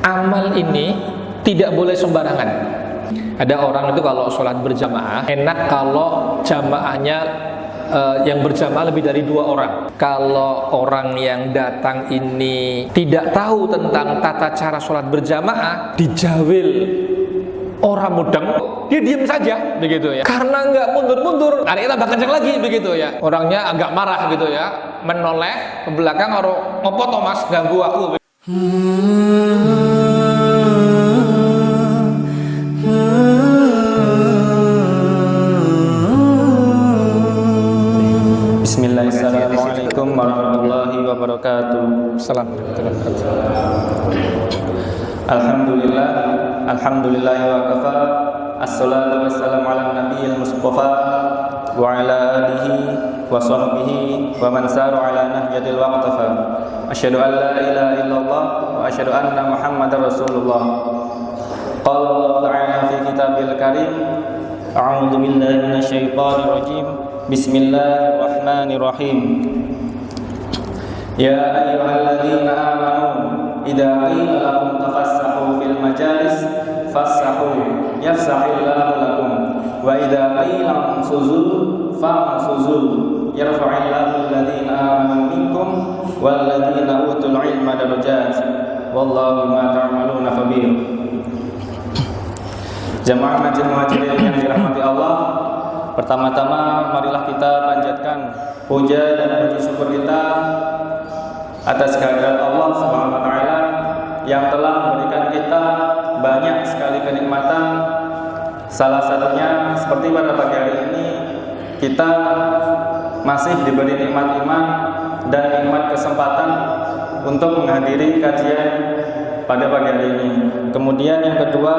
amal ini tidak boleh sembarangan. Ada orang itu kalau sholat berjamaah, enak kalau jamaahnya yang berjamaah lebih dari 2 orang. Kalau orang yang datang ini tidak tahu tentang tata cara sholat berjamaah, dijawil orang mudeng, dia diam saja begitu ya. Karena nggak mundur-mundur, adanya tambah kenceng lagi begitu ya. Orangnya agak marah gitu ya, menoleh ke belakang, orang ngopo Thomas ganggu aku. Bismillahirrahmanirrahim warahmatullahi wabarakatuh. Assalamualaikum. Alhamdulillah, alhamdulillahi wa kafa. Assalatu wassalamu ala nabiyil mustafa wa ala alihi wa sahbihi wa man saru ala nahjatil waqtafa. Asyhadu an la ilaha illallah wa asyhadu anna Muhammadar Rasulullah. Qala Allah ta'ala fi kitabil karim, a'udzu billahi minasyaitonir rajim. Bismillahirrahmanirrahim. Ya ayyuhalladzina amanu idza qila lakum tafassahu fil majalis fassahu yafsahillahu lakum wa idza qila ansuzu famsuzu yarfa'illahu alladzina amanu minkum walladzina utul ilma darajat wallahu bima ta'maluna khabir. Jamaah Masjid Muhajirin yang dirahmati Allah, pertama-tama marilah kita panjatkan puja dan puji syukur kita atas kehadirat Allah Subhanahu wa taala yang telah memberikan kita banyak sekali kenikmatan. Salah satunya seperti pada pagi hari ini kita masih diberi nikmat iman dan nikmat kesempatan untuk menghadiri kajian pada pagi hari ini. Kemudian yang kedua,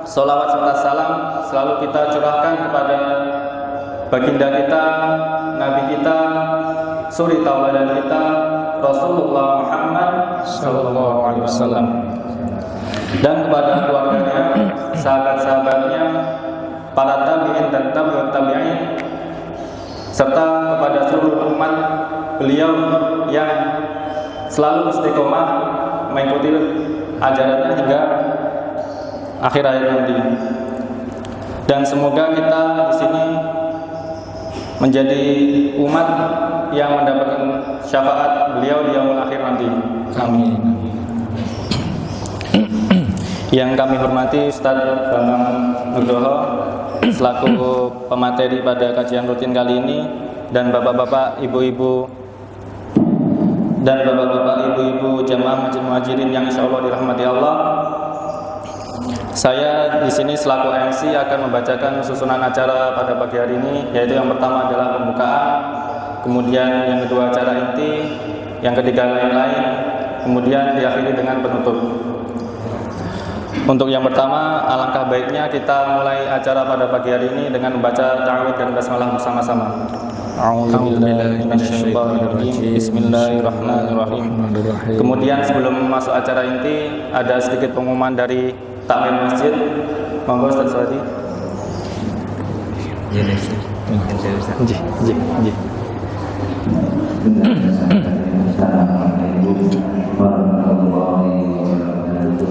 sholawat serta salam selalu kita curahkan kepada baginda kita, nabi kita, suri tauladan kita, Rasulullah Muhammad sallallahu alaihi wasallam, dan kepada keluarganya, sahabat-sahabatnya, para tabi'in dan tabi'ut tabi'in, serta kepada seluruh umat beliau yang selalu istiqomah mengikuti ajarannya hingga akhir hayat nanti. Dan semoga kita di sini menjadi umat yang mendapatkan syafaat beliau di yaumul akhir nanti. Amin. Yang kami hormati Ustaz Bambang Nugroho selaku pemateri pada kajian rutin kali ini, dan bapak-bapak, ibu-ibu dan bapak-bapak, ibu-ibu jamaah Masjid Muhajirin yang insyaallah dirahmati Allah. Saya di sini selaku MC akan membacakan susunan acara pada pagi hari ini, yaitu yang pertama adalah pembukaan, kemudian yang kedua acara inti, yang ketiga lain-lain, kemudian diakhiri dengan penutup. Untuk yang pertama, alangkah baiknya kita mulai acara pada pagi hari ini dengan membaca ta'awudz dan basmalah bersama-sama. Bismillahirrahmanirrahim. Kemudian sebelum masuk acara inti, ada sedikit pengumuman dari takmir masjid. Monggo Ustaz Swadi.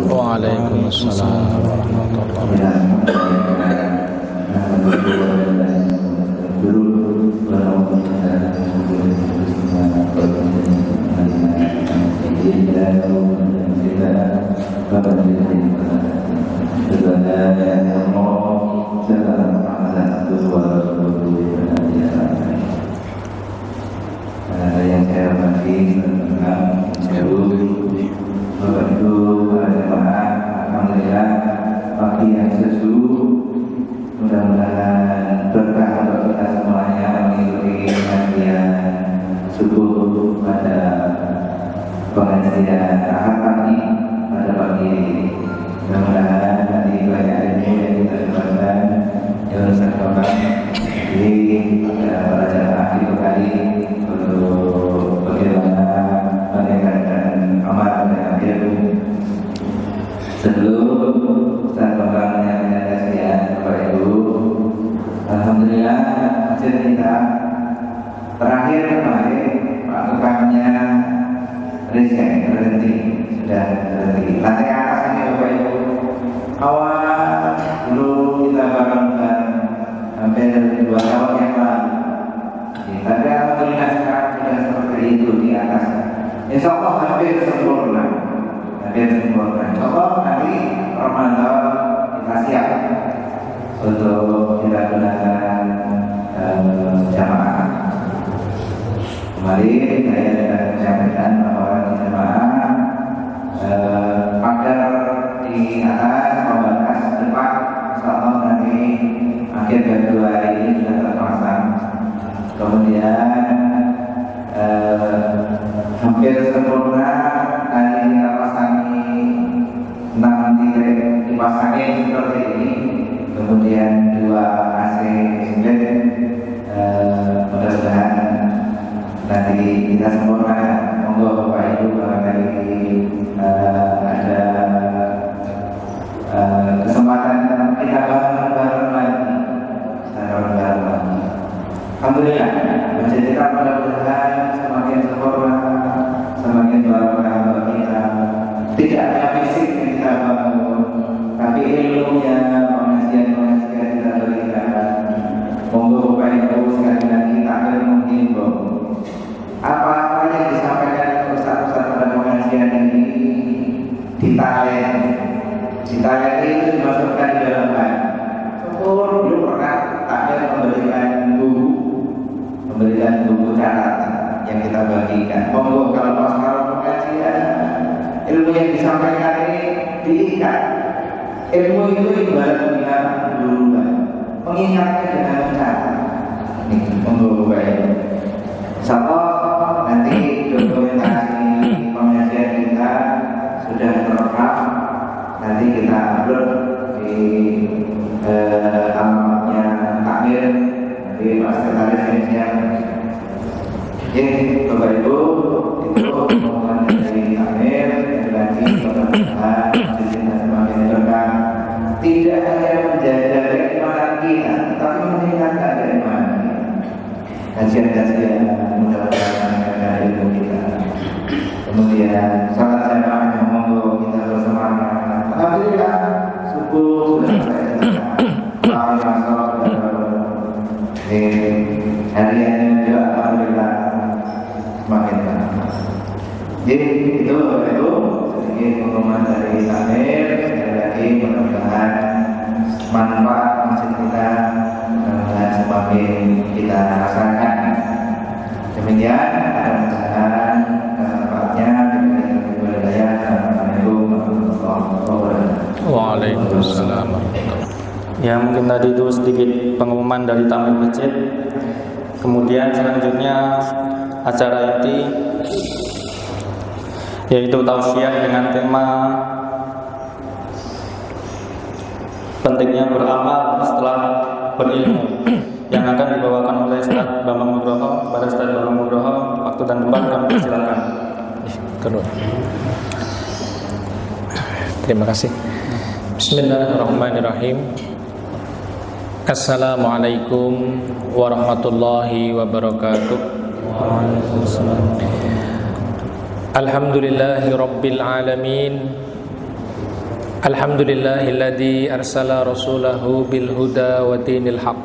Waalaikumsalam yang saya hormati Bapak Ibu para jemaah, alhamdulillah pagi yang sejuk, mudah-mudahan berkah untuk kita semuanya mengikuti kajian subuh pada pengajian ahad pagi pada pagi ini. Mudah-mudahan nanti banyak ilmu yang kita dapatkan yang Ustaz Bambang jadi para jemaah dibekali untuk bagaimana meningkatkan amal dan ilmu. Sebelum Ustaz Bambang yang sekalian, Bapak Ibu, alhamdulillah masjid kita terakhir kemarin Pak Tukangnya berhenti, sudah berhenti. lantai atas ini Bapak Ibu. Awal dulu kita bangunkan hampir 2 tahun yang lalu. Tapi alhamdulillah sekarang sudah seperti itu di atas. Insya Allah hampir sempurna. Insya Allah nanti Ramadan kita siap untuk kita gunakan jamaah. Kemarin saya sudah menyampaikan bahwa di jamaah pagar di atas pembatas depan, insya Allah nanti akhir Februari ini sudah terpasang. Kemudian hampir sempurna tadi kita pasangi 6 titik dipasangin seperti ini. Kemudian 2 AC split, mudah-mudahan nanti kita sempurnakan. Monggo Bapak Ibu barangkali ada kesempatan kita bareng-bareng lagi. Alhamdulillah, masjid kita mudah-mudahan semakin sempurna, semakin barokah bagi kita. Tidak hanya fisik yang kita bangun, tapi ilmunya, pengajian-pengajian kita berikan. Monggo Bapak Ibu sekali lagi takbir menghimbau. Apa-apa yang disampaikan ustaz-ustaz pada pengajian ini ditalen itu dimasukkan di dalam hati. Syukur belum pernah takbir memberikan buku catatan yang kita bagikan. Monggo kalau pas pengajian ilmu yang disampaikan ini diikat. Ilmu itu ibarat dengan dulu, mengingatnya dengan mencatat. Monggo baik. Insyaallah nanti dokumentasi pengajian kita sudah lengkap. Nanti kita upload di alamatnya takmir di Pak Sekretaris yang jadi Bapak Ibu itu pengumuman dari takmir lagi mudah-mudahan masjidnya semakin berkah, tidak hanya menjaga keimanan kita tapi meningkatkan keimanan kita. Kajian-kajian mudah-mudahan menjaga ilmu kita. Kemudian salat jamaah monggo kita bersemangat. Alhamdulillah subuh sudah selesai. Hariannya juga alhamdulillah semakin baik. Jadi itu sedikit pengumuman dari takmir. Sekali lagi mudah-mudahan manfaat masjid kita mudah-mudahan semakin kita rasakan. Demikian mudah-mudahan manfaatnya diberikan kepada saya. Assalamualaikum warahmatullahi wabarakatuh. Waalaikumsalam. Ya, mungkin tadi itu sedikit pengumuman dari takmir masjid. Kemudian selanjutnya acara inti yaitu tausiah dengan tema pentingnya beramal setelah berilmu yang akan dibawakan oleh Ustaz Bambang Nugroho. Pada Ustaz Bambang Nugroho, waktu dan tempat kami persilakan. Terima kasih. Bismillahirrahmanirrahim. Assalamualaikum warahmatullahi wabarakatuh. Alhamdulillahi rabbil alamin. Alhamdulillahilladzi arsala rasulahu bil huda wa dinil haqq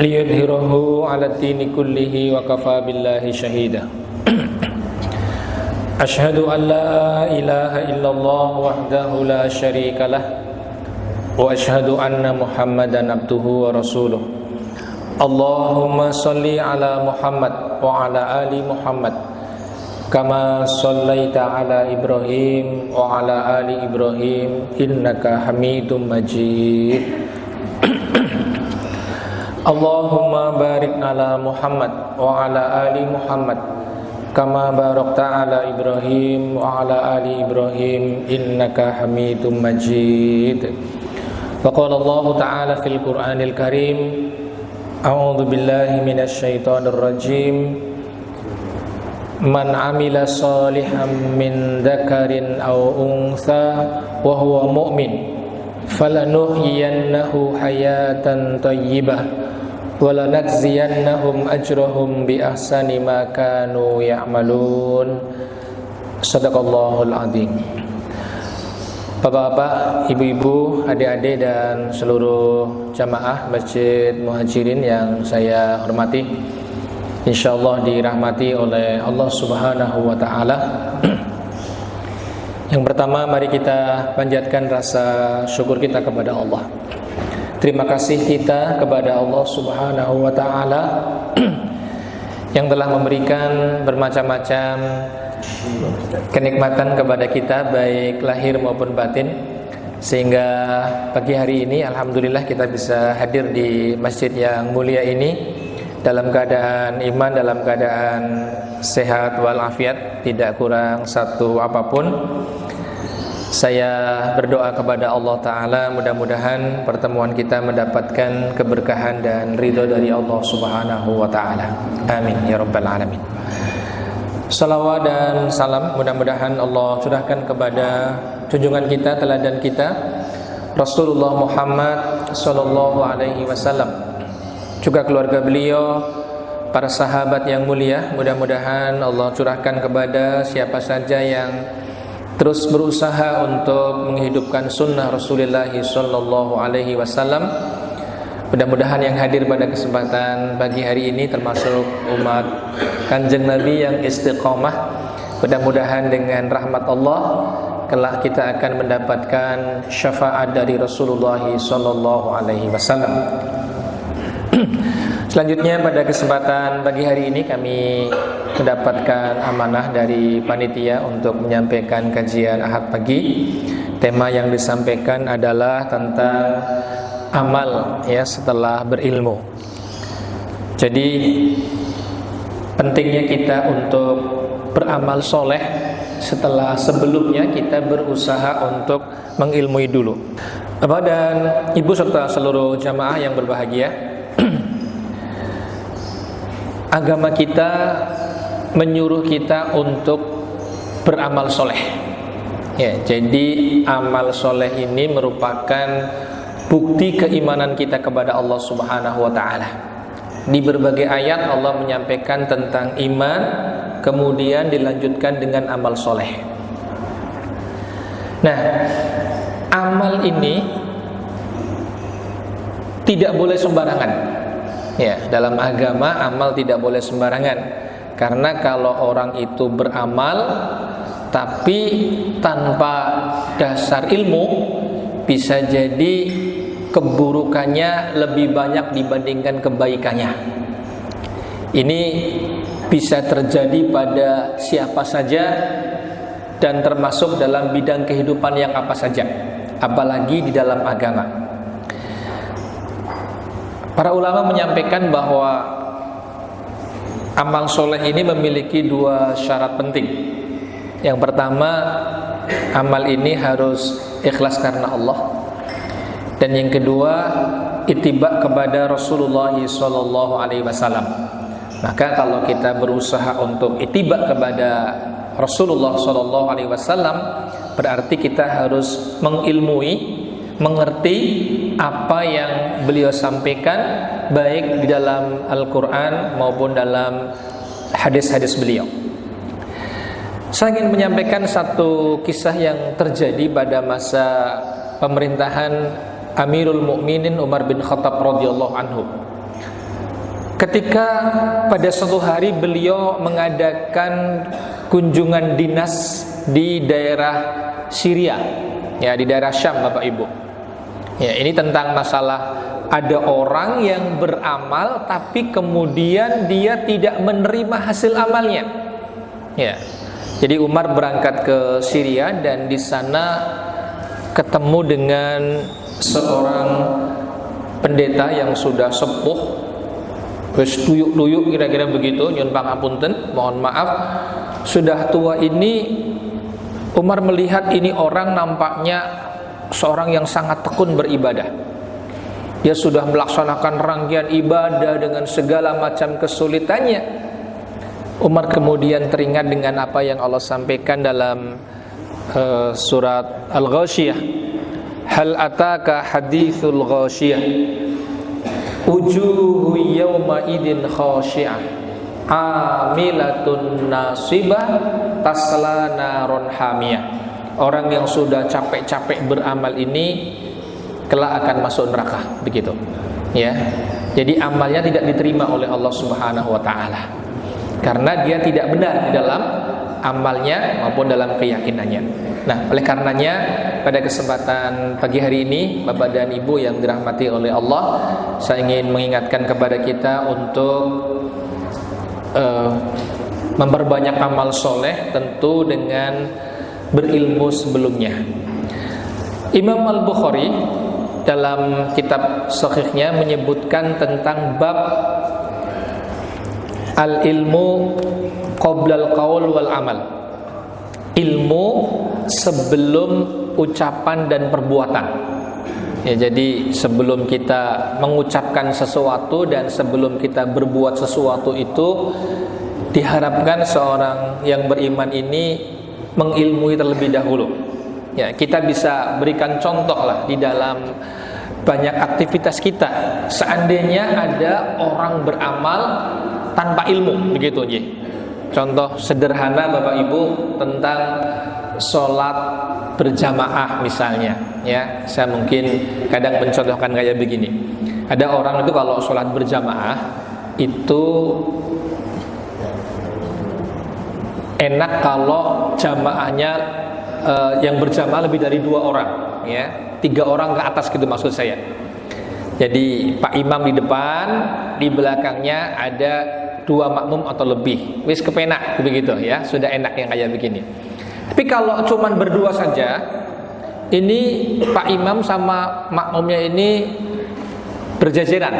liyudhhirahu 'ala dini kullihi wa kafa billahi shahida. Asyhadu an la ilaha illallah wahdahu la syarika lah wa asyhadu anna Muhammadan abduhu wa rasuluh. Allahumma salli ala Muhammad wa ala ali Muhammad kama sallaita ala Ibrahim wa ala ali Ibrahim innaka Hamidum Majid. Allahumma barik ala Muhammad wa ala ali Muhammad kama barakta ala Ibrahim wa ala ali Ibrahim innaka Hamidum Majid. Wa qala Allah Ta'ala fil Qur'anil Karim, a'udzu billahi minasy syaithanir rajim. Man 'amila shalihan min dzakarin aw untha wa huwa mu'min falanuhyiyannahu hayatan thayyibah wa lanajziyannahum ajrahum bi ahsani ma kanu ya'malun. Shadaqallahul 'adzim. Bapak-bapak, ibu-ibu, adik-adik dan seluruh jamaah Masjid Muhajirin yang saya hormati, insyaallah dirahmati oleh Allah Subhanahu wa taala. Yang pertama, mari kita panjatkan rasa syukur kita kepada Allah. Terima kasih kita kepada Allah Subhanahu wa taala yang telah memberikan bermacam-macam kenikmatan kepada kita, baik lahir maupun batin, sehingga pagi hari ini alhamdulillah kita bisa hadir di masjid yang mulia ini dalam keadaan iman, dalam keadaan sehat walafiat, tidak kurang satu apapun. Saya berdoa kepada Allah Ta'ala, mudah-mudahan pertemuan kita mendapatkan keberkahan dan ridho dari Allah Subhanahu wa Ta'ala. Amin ya Rabbal Alamin. Salawat dan salam mudah-mudahan Allah curahkan kepada junjungan kita, teladan kita, Rasulullah Muhammad sallallahu alaihi wasallam, juga keluarga beliau, para sahabat yang mulia. Mudah-mudahan Allah curahkan kepada siapa saja yang terus berusaha untuk menghidupkan sunnah Rasulullah sallallahu alaihi wasallam. Mudah-mudahan yang hadir pada kesempatan pagi hari ini termasuk umat Kanjeng Nabi yang istiqomah. Mudah-mudahan dengan rahmat Allah kelak kita akan mendapatkan syafaat dari Rasulullah sallallahu alaihi wasallam. Selanjutnya pada kesempatan pagi hari ini kami mendapatkan amanah dari panitia untuk menyampaikan kajian Ahad pagi. Tema yang disampaikan adalah tentang amal ya setelah berilmu. Jadi pentingnya kita untuk beramal soleh setelah sebelumnya kita berusaha untuk mengilmui dulu. Bapak dan Ibu serta seluruh jamaah yang berbahagia, agama kita menyuruh kita untuk beramal soleh. Ya, jadi amal soleh ini merupakan bukti keimanan kita kepada Allah Subhanahu wa taala. Di berbagai ayat Allah menyampaikan tentang iman, kemudian dilanjutkan dengan amal soleh. Nah, amal ini tidak boleh sembarangan. Ya, dalam agama amal tidak boleh sembarangan. Karena kalau orang itu beramal tapi tanpa dasar ilmu, bisa jadi keburukannya lebih banyak dibandingkan kebaikannya. Ini bisa terjadi pada siapa saja dan termasuk dalam bidang kehidupan yang apa saja, apalagi di dalam agama. Para ulama menyampaikan bahwa amal soleh ini memiliki dua syarat penting. Yang pertama, amal ini harus ikhlas karena Allah. Dan yang kedua, ittiba kepada Rasulullah sallallahu alaihi wasallam. Maka kalau kita berusaha untuk ittiba kepada Rasulullah sallallahu alaihi wasallam, berarti kita harus mengilmui, mengerti apa yang beliau sampaikan baik di dalam Al-Qur'an maupun dalam hadis-hadis beliau. Saya ingin menyampaikan satu kisah yang terjadi pada masa pemerintahan Amirul Mukminin Umar bin Khattab radhiyallahu anhu. Ketika pada suatu hari beliau mengadakan kunjungan dinas di daerah Syria, ya di daerah Syam, Bapak Ibu. Ya, ini tentang masalah ada orang yang beramal tapi kemudian dia tidak menerima hasil amalnya. Ya. Jadi Umar berangkat ke Syria dan di sana ketemu dengan seorang pendeta yang sudah sepuh, wis tuyuk-tuyuk kira-kira begitu, nyun pangapunten, mohon maaf, sudah tua ini. Umar melihat ini orang nampaknya seorang yang sangat tekun beribadah. Dia sudah melaksanakan rangkaian ibadah dengan segala macam kesulitannya. Umar kemudian teringat dengan apa yang Allah sampaikan dalam surat Al-Ghasyiyah. Hal ataka hadithul ghasyiyah, wujuhu yawma idin khashi'ah, amilatun nasibah, tasla narun hamiyah. orang yang sudah capek-capek beramal ini kelak akan masuk neraka, begitu. Ya. Jadi amalnya tidak diterima oleh Allah Subhanahu wa taala. Karena dia tidak benar di dalam amalnya maupun dalam keyakinannya. Nah, oleh karenanya pada kesempatan pagi hari ini, Bapak dan Ibu yang dirahmati oleh Allah, saya ingin mengingatkan kepada kita untuk memperbanyak amal soleh, tentu dengan berilmu sebelumnya. Imam Al-Bukhari dalam kitab Sahihnya menyebutkan tentang bab al-ilmu qoblal qaul wal amal. Ilmu sebelum ucapan dan perbuatan. Ya, jadi sebelum kita mengucapkan sesuatu dan sebelum kita berbuat sesuatu itu diharapkan seorang yang beriman ini mengilmui terlebih dahulu. Ya, kita bisa berikan contoh lah di dalam banyak aktivitas kita. Seandainya ada orang beramal tanpa ilmu, begitu ya. Contoh sederhana Bapak Ibu tentang sholat berjamaah misalnya. Ya, saya mungkin kadang mencontohkan kayak begini. Ada orang itu kalau sholat berjamaah itu enak kalau jamaahnya yang berjamaah lebih dari 2 orang, ya, 3 orang ke atas gitu maksud saya. Jadi Pak Imam di depan, di belakangnya ada 2 makmum atau lebih, wis kepenak begitu ya, sudah enak yang kayak begini. Tapi kalau cuman berdua saja, ini Pak Imam sama makmumnya ini berjajaran,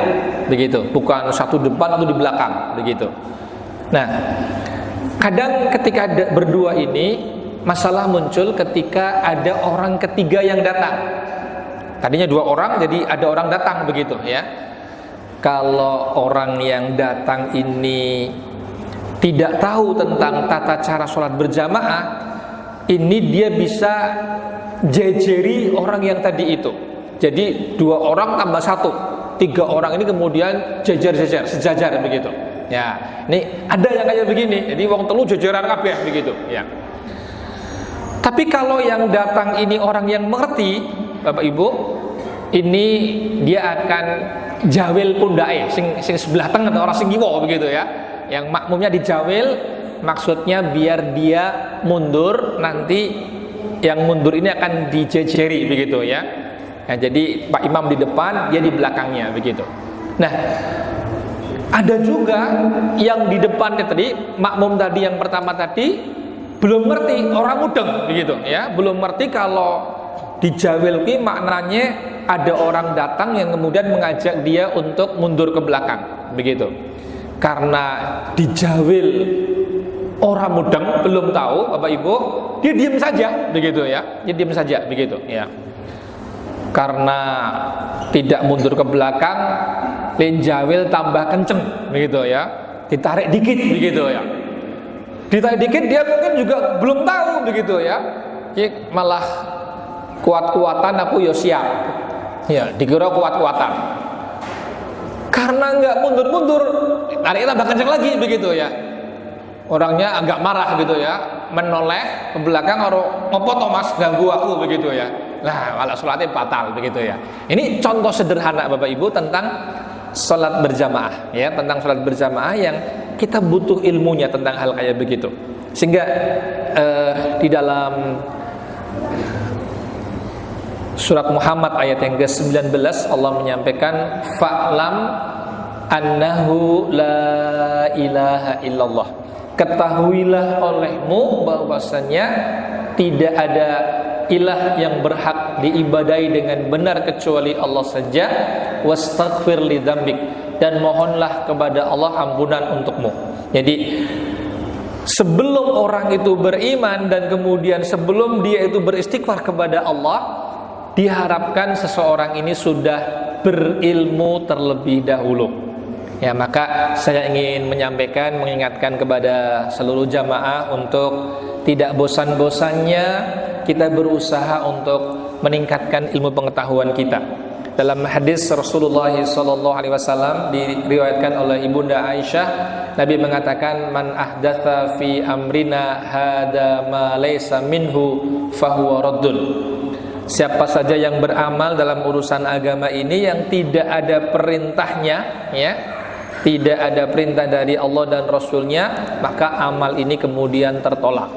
begitu, bukan satu depan atau di belakang, begitu. Nah, kadang ketika berdua ini masalah muncul ketika ada orang ketiga yang datang. Tadinya 2 orang, jadi ada orang datang begitu ya. Kalau orang yang datang ini tidak tahu tentang tata cara sholat berjamaah, ini dia bisa jejeri orang yang tadi itu. Jadi 2 orang tambah 1, 3 orang ini kemudian jejer-jejer, sejajar begitu. Ya, ini ada yang kayak begini. Jadi wong telu jejeran kabeh begitu. Ya. Tapi kalau yang datang ini orang yang mengerti, Bapak Ibu, ini dia akan jawil pundake sing sebelah tengah orang sing kiwa begitu ya. Yang makmumnya dijawil, maksudnya biar dia mundur, nanti yang mundur ini akan dijejeri begitu ya. Nah, jadi Pak Imam di depan, dia di belakangnya begitu. Nah, ada juga yang di depannya tadi, makmum tadi yang pertama tadi belum ngerti, orang mudeng begitu ya, belum ngerti kalau dijawil ki maknanya ada orang datang yang kemudian mengajak dia untuk mundur ke belakang begitu. Karena dijawil orang mudeng belum tahu Bapak Ibu, dia diam saja begitu ya, dia diam saja begitu ya. Karena tidak mundur ke belakang, linjawil tambah kenceng begitu ya, ditarik dikit begitu ya. Ditarik dikit dia mungkin juga belum tahu begitu ya. Jadi malah kuat-kuatan aku ya siap. Ya, dikira kuat-kuatan. Karena nggak mundur-mundur, tariknya tambah kencang lagi begitu ya. Orangnya agak marah gitu ya, menoleh ke belakang, ngopo toh Mas ganggu aku begitu ya. Nah, malah sholatnya batal begitu ya. Ini contoh sederhana Bapak Ibu tentang sholat berjamaah ya, tentang sholat berjamaah yang kita butuh ilmunya tentang hal kayak begitu. Sehingga di dalam surat Muhammad ayat yang ke-19 Allah menyampaikan fa'lam annahu la ilaha illallah. Ketahuilah olehmu bahwasanya tidak ada ilah yang berhak diibadai dengan benar kecuali Allah saja. Wastaghfir li dzambik, dan mohonlah kepada Allah ampunan untukmu. Jadi sebelum orang itu beriman dan kemudian sebelum dia itu beristighfar kepada Allah, diharapkan seseorang ini sudah berilmu terlebih dahulu. Ya, maka saya ingin menyampaikan, mengingatkan kepada seluruh jamaah untuk tidak bosan-bosannya kita berusaha untuk meningkatkan ilmu pengetahuan kita. Dalam hadis Rasulullah SAW diriwayatkan oleh Ibunda Aisyah, Nabi mengatakan, man ahdatsa fi amrina hada ma laysa minhu fahuwa raddun. Siapa saja yang beramal dalam urusan agama ini yang tidak ada perintahnya, ya, tidak ada perintah dari Allah dan Rasulnya, maka amal ini kemudian tertolak.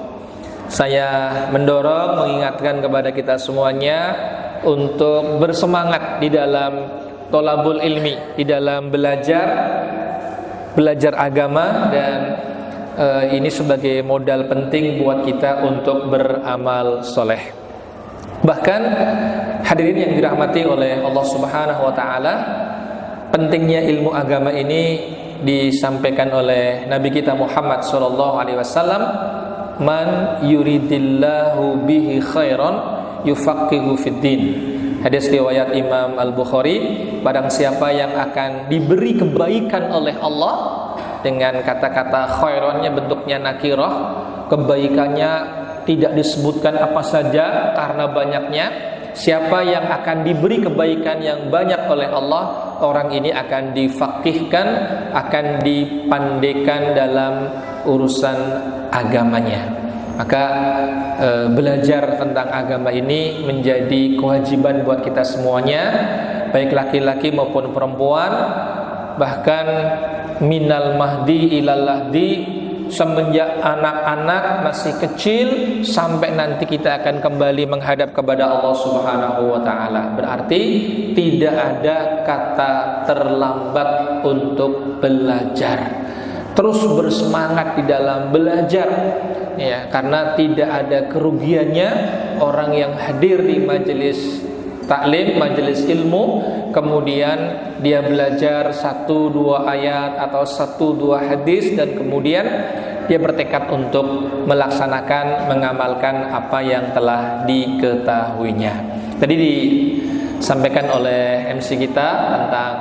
Saya mendorong, mengingatkan kepada kita semuanya untuk bersemangat di dalam tholabul ilmi, di dalam belajar agama, dan ini sebagai modal penting buat kita untuk beramal soleh. Bahkan hadirin yang dirahmati oleh Allah Subhanahu wa taala, pentingnya ilmu agama ini disampaikan oleh Nabi kita Muhammad sallallahu alaihi wasallam, man yuridillahu bihi khairan yufaqihu fid din. Hadis riwayat Imam Al-Bukhari, barang siapa yang akan diberi kebaikan oleh Allah, dengan kata-kata khairannya bentuknya nakirah, kebaikannya tidak disebutkan apa saja karena banyaknya. Siapa yang akan diberi kebaikan yang banyak oleh Allah, orang ini akan difaqihkan, akan dipandaikan dalam urusan agamanya. Maka belajar tentang agama ini menjadi kewajiban buat kita semuanya, baik laki-laki maupun perempuan. Bahkan minal mahdi ilal lahdi, semenjak anak-anak masih kecil sampai nanti kita akan kembali menghadap kepada Allah Subhanahu wa taala. Berarti tidak ada kata terlambat untuk belajar. Terus bersemangat di dalam belajar, ya, karena tidak ada kerugiannya orang yang hadir di majelis taklim, majelis ilmu, kemudian dia belajar 1-2 ayat atau 1-2 hadis, dan kemudian dia bertekad untuk melaksanakan, mengamalkan apa yang telah diketahuinya. Tadi disampaikan oleh MC kita tentang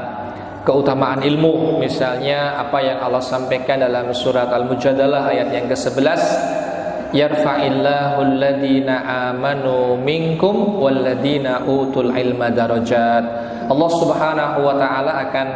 keutamaan ilmu, misalnya apa yang Allah sampaikan dalam surat Al-Mujadalah ayat yang ke-11, yarfa'illahu alladhina amanu minkum walladhina utul ilma darajat. Allah Subhanahu wa taala akan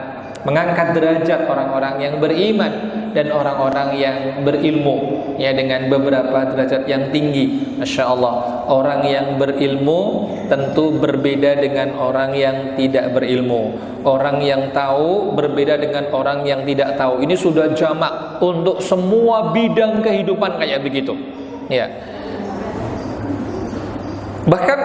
mengangkat derajat orang-orang yang beriman dan orang-orang yang berilmu, ya, dengan beberapa derajat yang tinggi. Masya Allah, orang yang berilmu tentu berbeda dengan orang yang tidak berilmu. Orang yang tahu berbeda dengan orang yang tidak tahu. Ini sudah jamak untuk semua bidang kehidupan kayak begitu, ya. Bahkan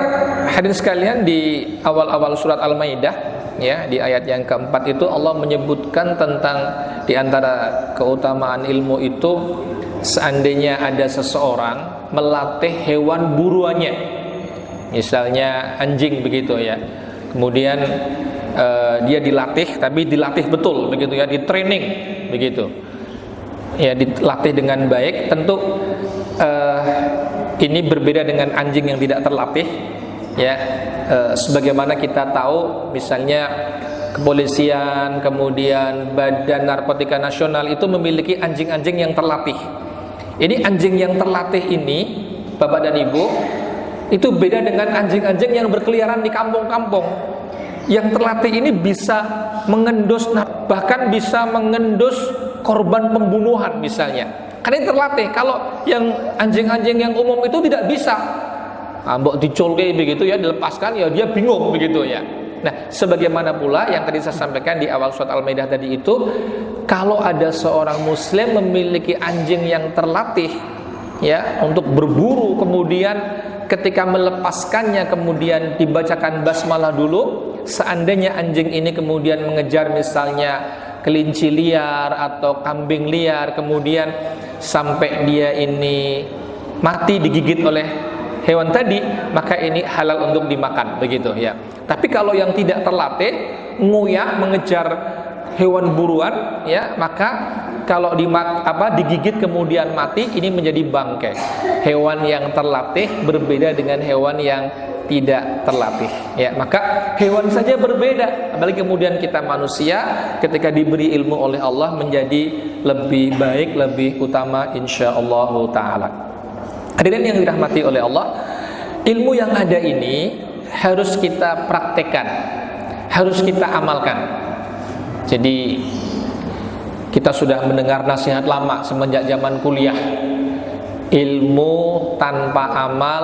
hadirin sekalian, di awal-awal surat Al-Maidah, ya, di ayat yang keempat itu Allah menyebutkan tentang di antara keutamaan ilmu itu, seandainya ada seseorang melatih hewan buruannya, misalnya anjing begitu, ya, kemudian dia dilatih, tapi dilatih betul begitu, ya, di training begitu, ya, dilatih dengan baik. Tentu ini berbeda dengan anjing yang tidak terlatih, ya. Sebagaimana kita tahu, misalnya kepolisian, kemudian Badan Narkotika Nasional itu memiliki anjing-anjing yang terlatih. Ini anjing yang terlatih ini, Bapak dan Ibu, itu beda dengan anjing-anjing yang berkeliaran di kampung-kampung. Yang terlatih ini bisa mengendus, bahkan bisa mengendus korban pembunuhan misalnya. Karena ini terlatih. Kalau yang anjing-anjing yang umum itu tidak bisa. Mbok dicolke begitu, ya, dilepaskan, ya, dia bingung begitu, ya. Nah, sebagaimana pula yang tadi saya sampaikan di awal surat Al-Maidah tadi itu, kalau ada seorang muslim memiliki anjing yang terlatih, ya, untuk berburu, kemudian ketika melepaskannya kemudian dibacakan basmalah dulu, seandainya anjing ini kemudian mengejar misalnya kelinci liar atau kambing liar, kemudian sampai dia ini mati digigit oleh hewan tadi, maka ini halal untuk dimakan begitu, ya. Tapi kalau yang tidak terlatih, nguyah mengejar hewan buruan, ya, maka kalau digigit kemudian mati, ini menjadi bangkai. Hewan yang terlatih berbeda dengan hewan yang tidak terlatih, ya. Maka hewan saja berbeda, apalagi kemudian kita manusia ketika diberi ilmu oleh Allah menjadi lebih baik, lebih utama insyaallah taala. Hadirin yang dirahmati oleh Allah, ilmu yang ada ini harus kita praktekkan. harus kita amalkan. Jadi kita sudah mendengar nasihat lama semenjak zaman kuliah, ilmu tanpa amal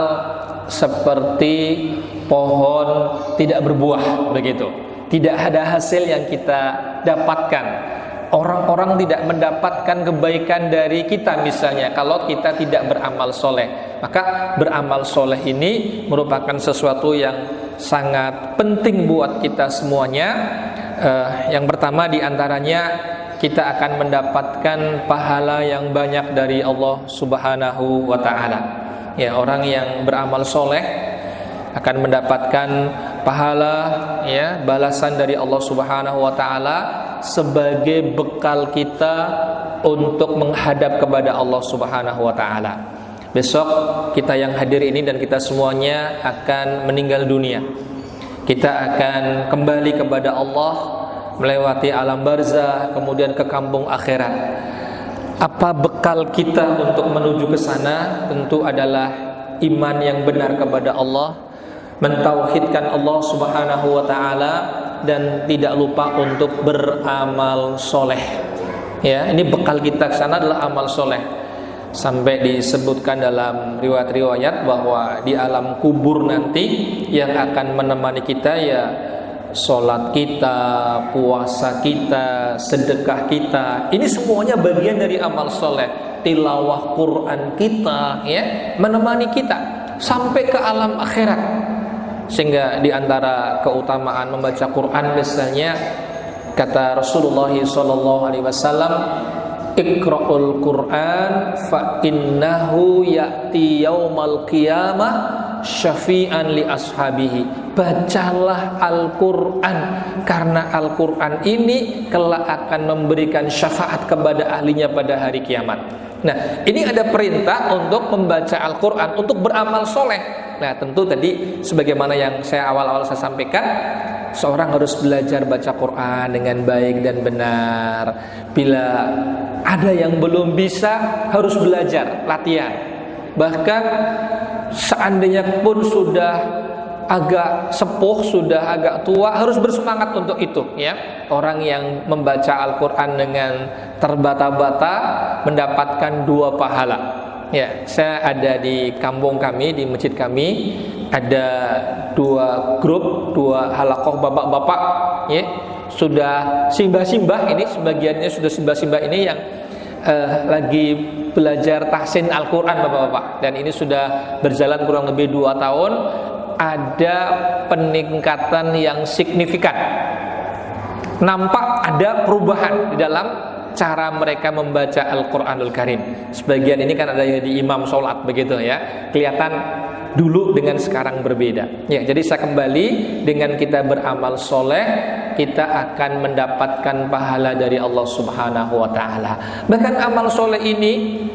seperti pohon tidak berbuah, begitu. Tidak ada hasil yang kita dapatkan. Orang-orang tidak mendapatkan kebaikan dari kita misalnya kalau kita tidak beramal soleh. Maka beramal soleh ini merupakan sesuatu yang sangat penting buat kita semuanya. Yang pertama diantaranya, kita akan mendapatkan pahala yang banyak dari Allah Subhanahu wa ta'ala. Ya, orang yang beramal soleh akan mendapatkan pahala, ya, balasan dari Allah Subhanahu wa ta'ala sebagai bekal kita untuk menghadap kepada Allah Subhanahu wa ta'ala. Besok kita yang hadir ini dan kita semuanya akan meninggal dunia. Kita akan kembali kepada Allah, melewati alam barzah, kemudian ke kampung akhirat. Apa bekal kita untuk menuju ke sana? Tentu adalah iman yang benar kepada Allah, mentauhidkan Allah Subhanahu wa ta'ala, dan tidak lupa untuk beramal soleh. Ya, ini bekal kita ke sana adalah amal soleh. Sampai disebutkan dalam riwayat-riwayat bahwa di alam kubur nanti yang akan menemani kita ya sholat kita, puasa kita, sedekah kita. Ini semuanya bagian dari amal soleh. Tilawah Quran kita, ya, menemani kita sampai ke alam akhirat. Sehingga di antara keutamaan membaca Quran misalnya, kata Rasulullah SAW, Iqra'ul Quran fa innahu ya'ti yaumal qiyamah syafi'an li ashabihi. Bacalah Al-Quran, karena Al-Quran ini kelak akan memberikan syafaat kepada ahlinya pada hari kiamat. Nah, ini ada perintah untuk membaca Al-Quran, untuk beramal soleh. Nah, tentu tadi sebagaimana yang saya awal-awal saya sampaikan, seorang harus belajar baca Quran dengan baik dan benar. Bila ada yang belum bisa, harus belajar, latihan. Bahkan seandainya pun sudah agak sepuh, sudah agak tua, harus bersemangat untuk itu, ya. Orang yang membaca Al-Quran dengan terbata-bata mendapatkan 2 pahala. Ya, saya ada di kampung kami, di masjid kami, ada 2 grup, 2 halaqah bapak-bapak, ya, sudah simbah-simbah, ini sebagiannya sudah simbah-simbah ini yang lagi belajar tahsin Al-Quran, bapak-bapak, dan ini sudah berjalan kurang lebih 2 tahun. Ada peningkatan yang signifikan, nampak ada perubahan di dalam cara mereka membaca Al-Quranul Karim. Sebagian ini kan ada di imam sholat, begitu ya, kelihatan dulu dengan sekarang berbeda. Ya, jadi saya kembali, dengan kita beramal soleh, kita akan mendapatkan pahala dari Allah Subhanahu wa ta'ala. Bahkan amal soleh ini,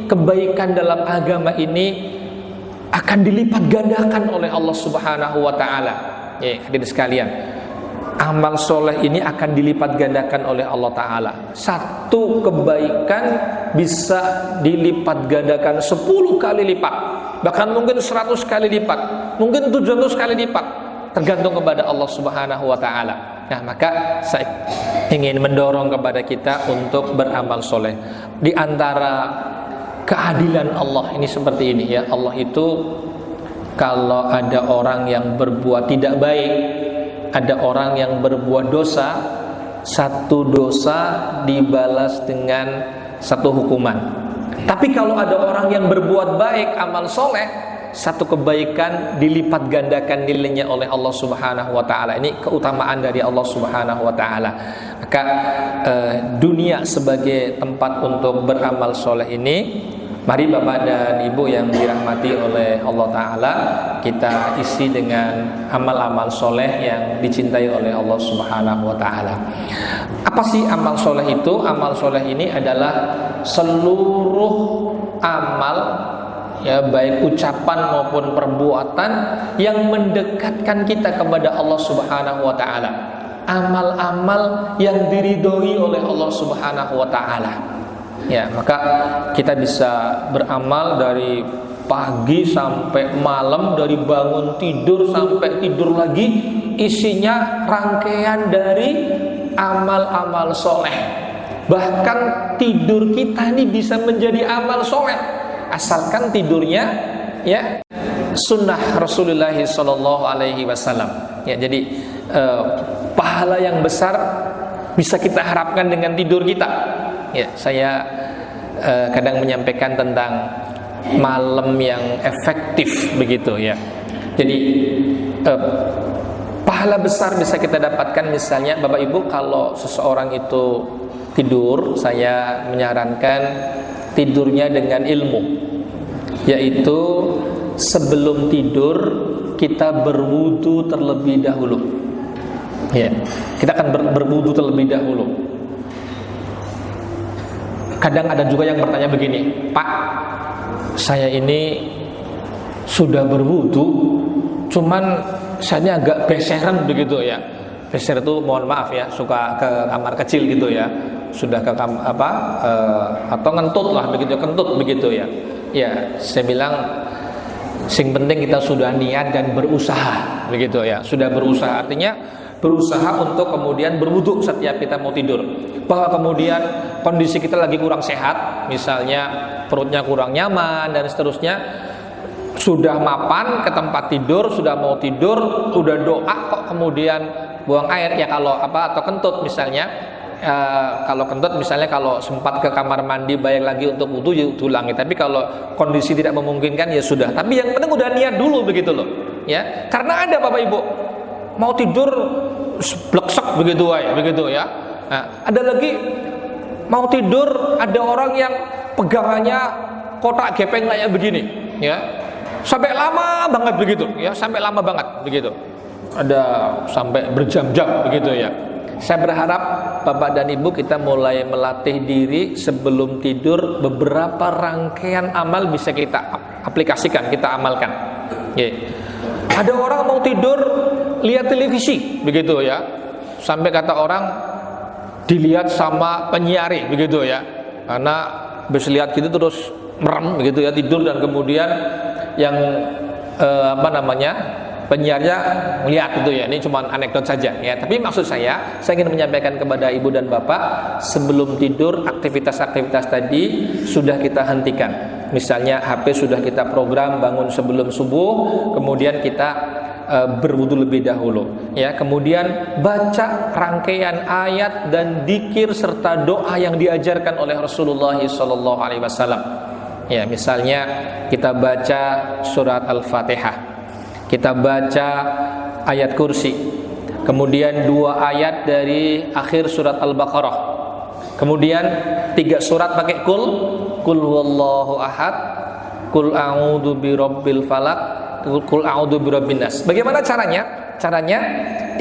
kebaikan dalam agama ini akan dilipat gandakan oleh Allah Subhanahu wa ta'ala. Ya, hadirin sekalian, amal soleh ini akan dilipat gandakan oleh Allah Ta'ala. Satu kebaikan bisa dilipat gandakan 10 kali lipat, bahkan mungkin 100 kali lipat, mungkin 700 kali lipat, tergantung kepada Allah Subhanahu wa ta'ala. Nah, maka saya ingin mendorong kepada kita untuk beramal soleh. Di antara keadilan Allah ini seperti ini, ya. Allah itu kalau ada orang yang berbuat tidak baik, ada orang yang berbuat dosa, satu dosa dibalas dengan satu hukuman. Tapi kalau ada orang yang berbuat baik, amal soleh, satu kebaikan dilipat gandakan nilainya oleh Allah Subhanahu wa ta'ala. Ini keutamaan dari Allah Subhanahu wa ta'ala. Maka dunia sebagai tempat untuk beramal soleh ini, mari Bapak dan Ibu yang dirahmati oleh Allah Ta'ala, kita isi dengan amal-amal soleh yang dicintai oleh Allah Subhanahu wa ta'ala. Apa sih amal soleh itu? Amal soleh ini adalah seluruh amal, ya, baik ucapan maupun perbuatan yang mendekatkan kita kepada Allah Subhanahu wa ta'ala. Amal-amal yang diridhoi oleh Allah Subhanahu wa ta'ala. Ya, maka kita bisa beramal dari pagi sampai malam, dari bangun tidur sampai tidur lagi, isinya rangkaian dari amal-amal soleh. Bahkan tidur kita ini bisa menjadi amal soleh, asalkan tidurnya ya sunnah Rasulullah Sallallahu Alaihi Wasallam. Ya, jadi pahala yang besar bisa kita harapkan dengan tidur kita. Ya, saya kadang menyampaikan tentang malam yang efektif begitu ya. Jadi pahala besar bisa kita dapatkan, misalnya Bapak Ibu, kalau seseorang itu tidur, saya menyarankan tidurnya dengan ilmu, yaitu sebelum tidur kita berwudu terlebih dahulu. Ya, kita akan berwudu terlebih dahulu. Kadang ada juga yang bertanya begini, Pak, saya ini sudah berwudu, cuman saya agak beseran begitu ya. Beser itu mohon maaf ya, suka ke kamar kecil gitu ya, sudah ke atau ngentut lah begitu, kentut begitu ya. Ya, saya bilang sing penting kita sudah niat dan berusaha begitu ya. Sudah berusaha artinya berusaha untuk kemudian berwudu setiap kita mau tidur. Bahwa kemudian kondisi kita lagi kurang sehat, misalnya perutnya kurang nyaman dan seterusnya, sudah mapan ke tempat tidur, sudah mau tidur, udah doa kok kemudian buang air ya, kalau atau kentut misalnya. Kalau kentut misalnya, kalau sempat ke kamar mandi balik lagi untuk wudu ya ulangi. Tapi kalau kondisi tidak memungkinkan ya sudah. Tapi yang penting udah niat dulu begitu loh. Ya, karena ada Bapak Ibu mau tidur bleksek begitu ya. Nah, ada lagi mau tidur, ada orang yang pegangannya kotak gepeng kayak begini, ya. Sampai lama banget begitu, ya, sampai lama banget begitu. Ada sampai berjam-jam begitu ya. Saya berharap Bapak dan Ibu kita mulai melatih diri sebelum tidur, beberapa rangkaian amal bisa kita aplikasikan, kita amalkan. Ya. Ada orang mau tidur lihat televisi begitu ya. Sampai kata orang dilihat sama penyiari begitu ya. Karena habis lihat gitu terus merem begitu ya, tidur, dan kemudian yang penyiarnya melihat itu ya. Ini cuma anekdot saja ya. Tapi maksud saya ingin menyampaikan kepada ibu dan bapak, sebelum tidur aktivitas-aktivitas tadi sudah kita hentikan. Misalnya HP sudah kita program bangun sebelum subuh, kemudian kita berwudu lebih dahulu ya. Kemudian baca rangkaian ayat dan dzikir serta doa yang diajarkan oleh Rasulullah sallallahu alaihi wasallam. Ya, misalnya kita baca surat Al-Fatihah, kita baca ayat kursi, kemudian 2 ayat dari akhir surat Al-Baqarah, kemudian 3 surat pakai kul huwallahu ahad, kul a'udzu birabbil falaq, kul a'udzu birabbin nas. Bagaimana caranya? Caranya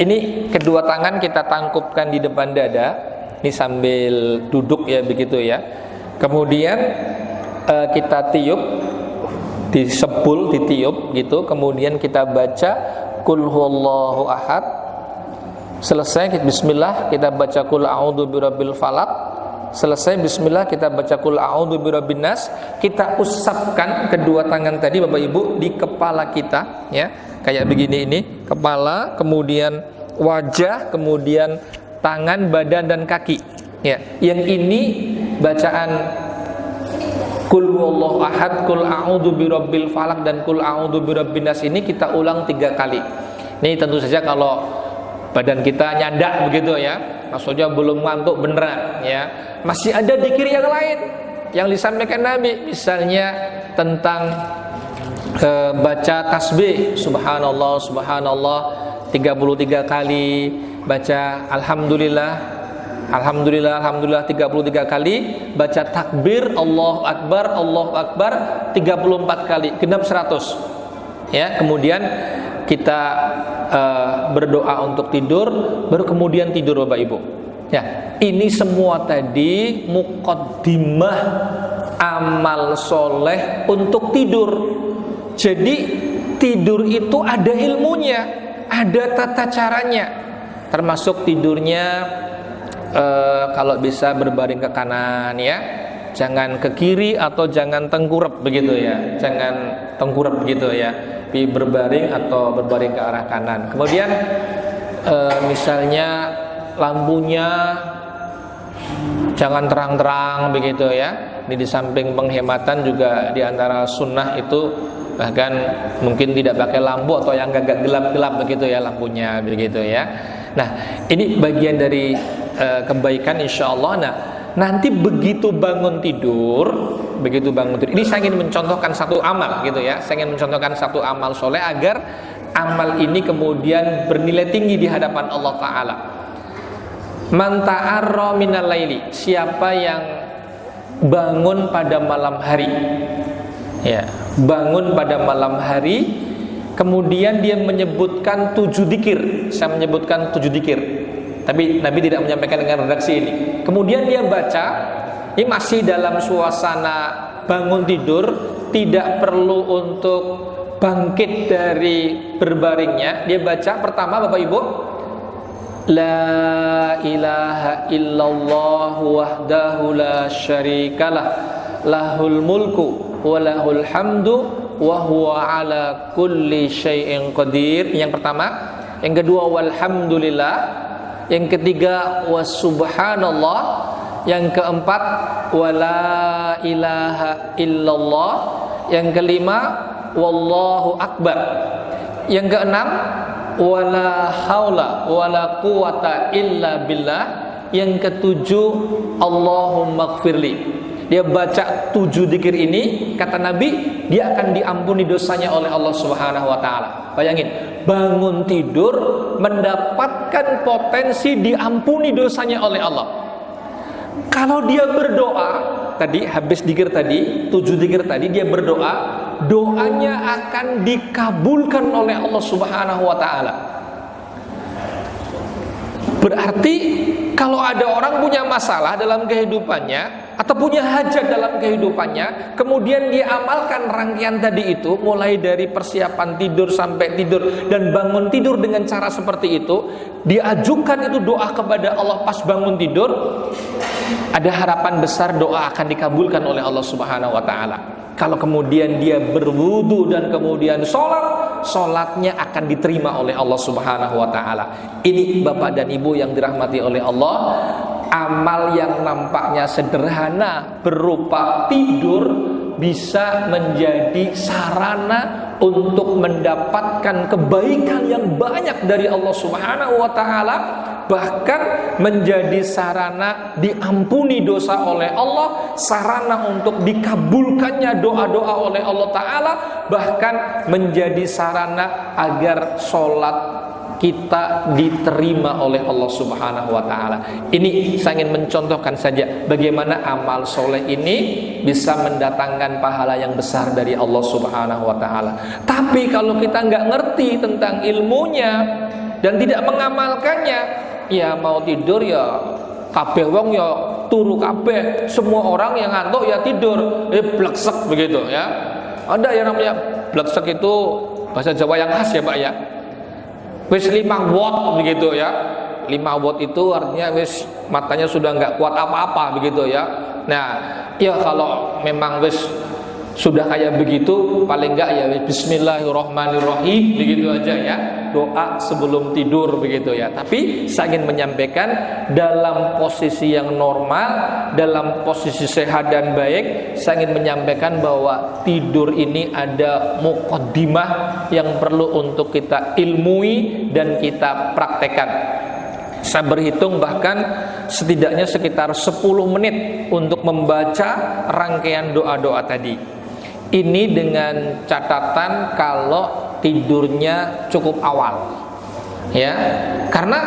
ini kedua tangan kita tangkupkan di depan dada, ini sambil duduk ya begitu ya. Kemudian kita tiup, disebul, ditiup gitu. Kemudian kita baca kul huwallahu ahad. Selesai bismillah, kita baca kul a'udzu birabbil falaq. Selesai bismillah, kita baca kul a'udzu birabbin nas. Kita usapkan kedua tangan tadi Bapak Ibu di kepala kita ya. Kayak begini, ini kepala, kemudian wajah, kemudian tangan, badan dan kaki. Ya, yang ini bacaan kul huwallahu ahad, kul a'udzu birabbil falaq dan kul a'udzu birabbin nas ini kita ulang 3 kali. Ini tentu saja kalau badan kita nyandak begitu ya, maksudnya belum ngantuk beneran ya. Masih ada dzikir yang lain yang disampaikan Nabi, misalnya tentang baca tasbih subhanallah subhanallah 33 kali, baca alhamdulillah alhamdulillah alhamdulillah 33 kali, baca takbir Allahu akbar 34 kali, genap 100 ya. Kemudian kita berdoa untuk tidur, baru kemudian tidur Bapak Ibu ya. Ini semua tadi muqaddimah amal soleh untuk tidur. Jadi tidur itu ada ilmunya, ada tata caranya, termasuk tidurnya kalau bisa berbaring ke kanan ya. jangan ke kiri atau jangan tengkurap begitu ya, jangan tengkurap begitu ya, berbaring atau berbaring ke arah kanan. Kemudian misalnya lampunya jangan terang-terang begitu ya. Ini di samping penghematan juga di antara sunnah itu bahkan mungkin tidak pakai lampu atau yang agak gelap-gelap begitu ya lampunya begitu ya. Nah, ini bagian dari kebaikan insyaallah. Nah, nanti begitu bangun tidur, ini saya ingin mencontohkan satu amal gitu ya. Saya ingin mencontohkan satu amal soleh agar amal ini kemudian bernilai tinggi di hadapan Allah Ta'ala. Man ta'arra minal laili, siapa yang bangun pada malam hari, ya, bangun pada malam hari, kemudian dia menyebutkan 7 dzikir. Saya menyebutkan 7 dzikir, tapi Nabi tidak menyampaikan dengan redaksi ini. Kemudian dia baca, ini masih dalam suasana bangun tidur, tidak perlu untuk bangkit dari berbaringnya. Dia baca pertama, Bapak Ibu, La ilaha illallah wahdahu la syarikalah, lahul mulku wa lahul hamdu wa huwa ala kulli syai'in qadir. Yang pertama. Yang kedua, walhamdulillah. Yang ketiga, wasubhanallah. Yang keempat, wala ilaha illallah. Yang kelima, wallahu akbar. Yang keenam, wala haula wala quwata illa billah. Yang ketujuh, Allahumma gfirli. Dia baca 7 dzikir ini, kata Nabi, dia akan diampuni dosanya oleh Allah Subhanahu wa taala. Bayangin, bangun tidur mendapatkan potensi diampuni dosanya oleh Allah. Kalau dia berdoa tadi, habis dzikir tadi, 7 dzikir tadi, dia berdoa, doanya akan dikabulkan oleh Allah Subhanahu wa taala. Berarti kalau ada orang punya masalah dalam kehidupannya atau punya hajat dalam kehidupannya, kemudian dia amalkan rangkaian tadi itu, mulai dari persiapan tidur sampai tidur dan bangun tidur dengan cara seperti itu, diajukan itu doa kepada Allah pas bangun tidur, ada harapan besar doa akan dikabulkan oleh Allah Subhanahu wa taala. Kalau kemudian dia berwudu dan kemudian sholatnya akan diterima oleh Allah Subhanahu wa taala. Ini Bapak dan Ibu yang dirahmati oleh Allah, amal yang nampaknya sederhana berupa tidur bisa menjadi sarana untuk mendapatkan kebaikan yang banyak dari Allah Subhanahu wa taala, bahkan menjadi sarana diampuni dosa oleh Allah, sarana untuk dikabulkannya doa-doa oleh Allah taala, bahkan menjadi sarana agar sholat kita diterima oleh Allah Subhanahu wa taala. Ini saya ingin mencontohkan saja bagaimana amal soleh ini bisa mendatangkan pahala yang besar dari Allah Subhanahu wa taala. Tapi kalau kita nggak ngerti tentang ilmunya dan tidak mengamalkannya, ya mau tidur ya kabeh wong ya turu kabeh, semua orang yang ngantuk ya tidur, bleksek begitu ya. Ada yang namanya bleksek itu bahasa Jawa yang khas ya Pak ya. Wis 5 watt begitu ya. 5 watt itu artinya wis matanya sudah nggak kuat apa-apa begitu ya. Nah, ya kalau memang wis sudah kayak begitu, paling enggak ya bismillahirrahmanirrahim begitu aja ya. Doa sebelum tidur begitu ya. Tapi saya ingin menyampaikan dalam posisi yang normal, dalam posisi sehat dan baik, saya ingin menyampaikan bahwa tidur ini ada muqaddimah yang perlu untuk kita ilmui dan kita praktekkan. Saya berhitung bahkan setidaknya sekitar 10 menit untuk membaca rangkaian doa-doa tadi. Ini dengan catatan kalau tidurnya cukup awal, ya, karena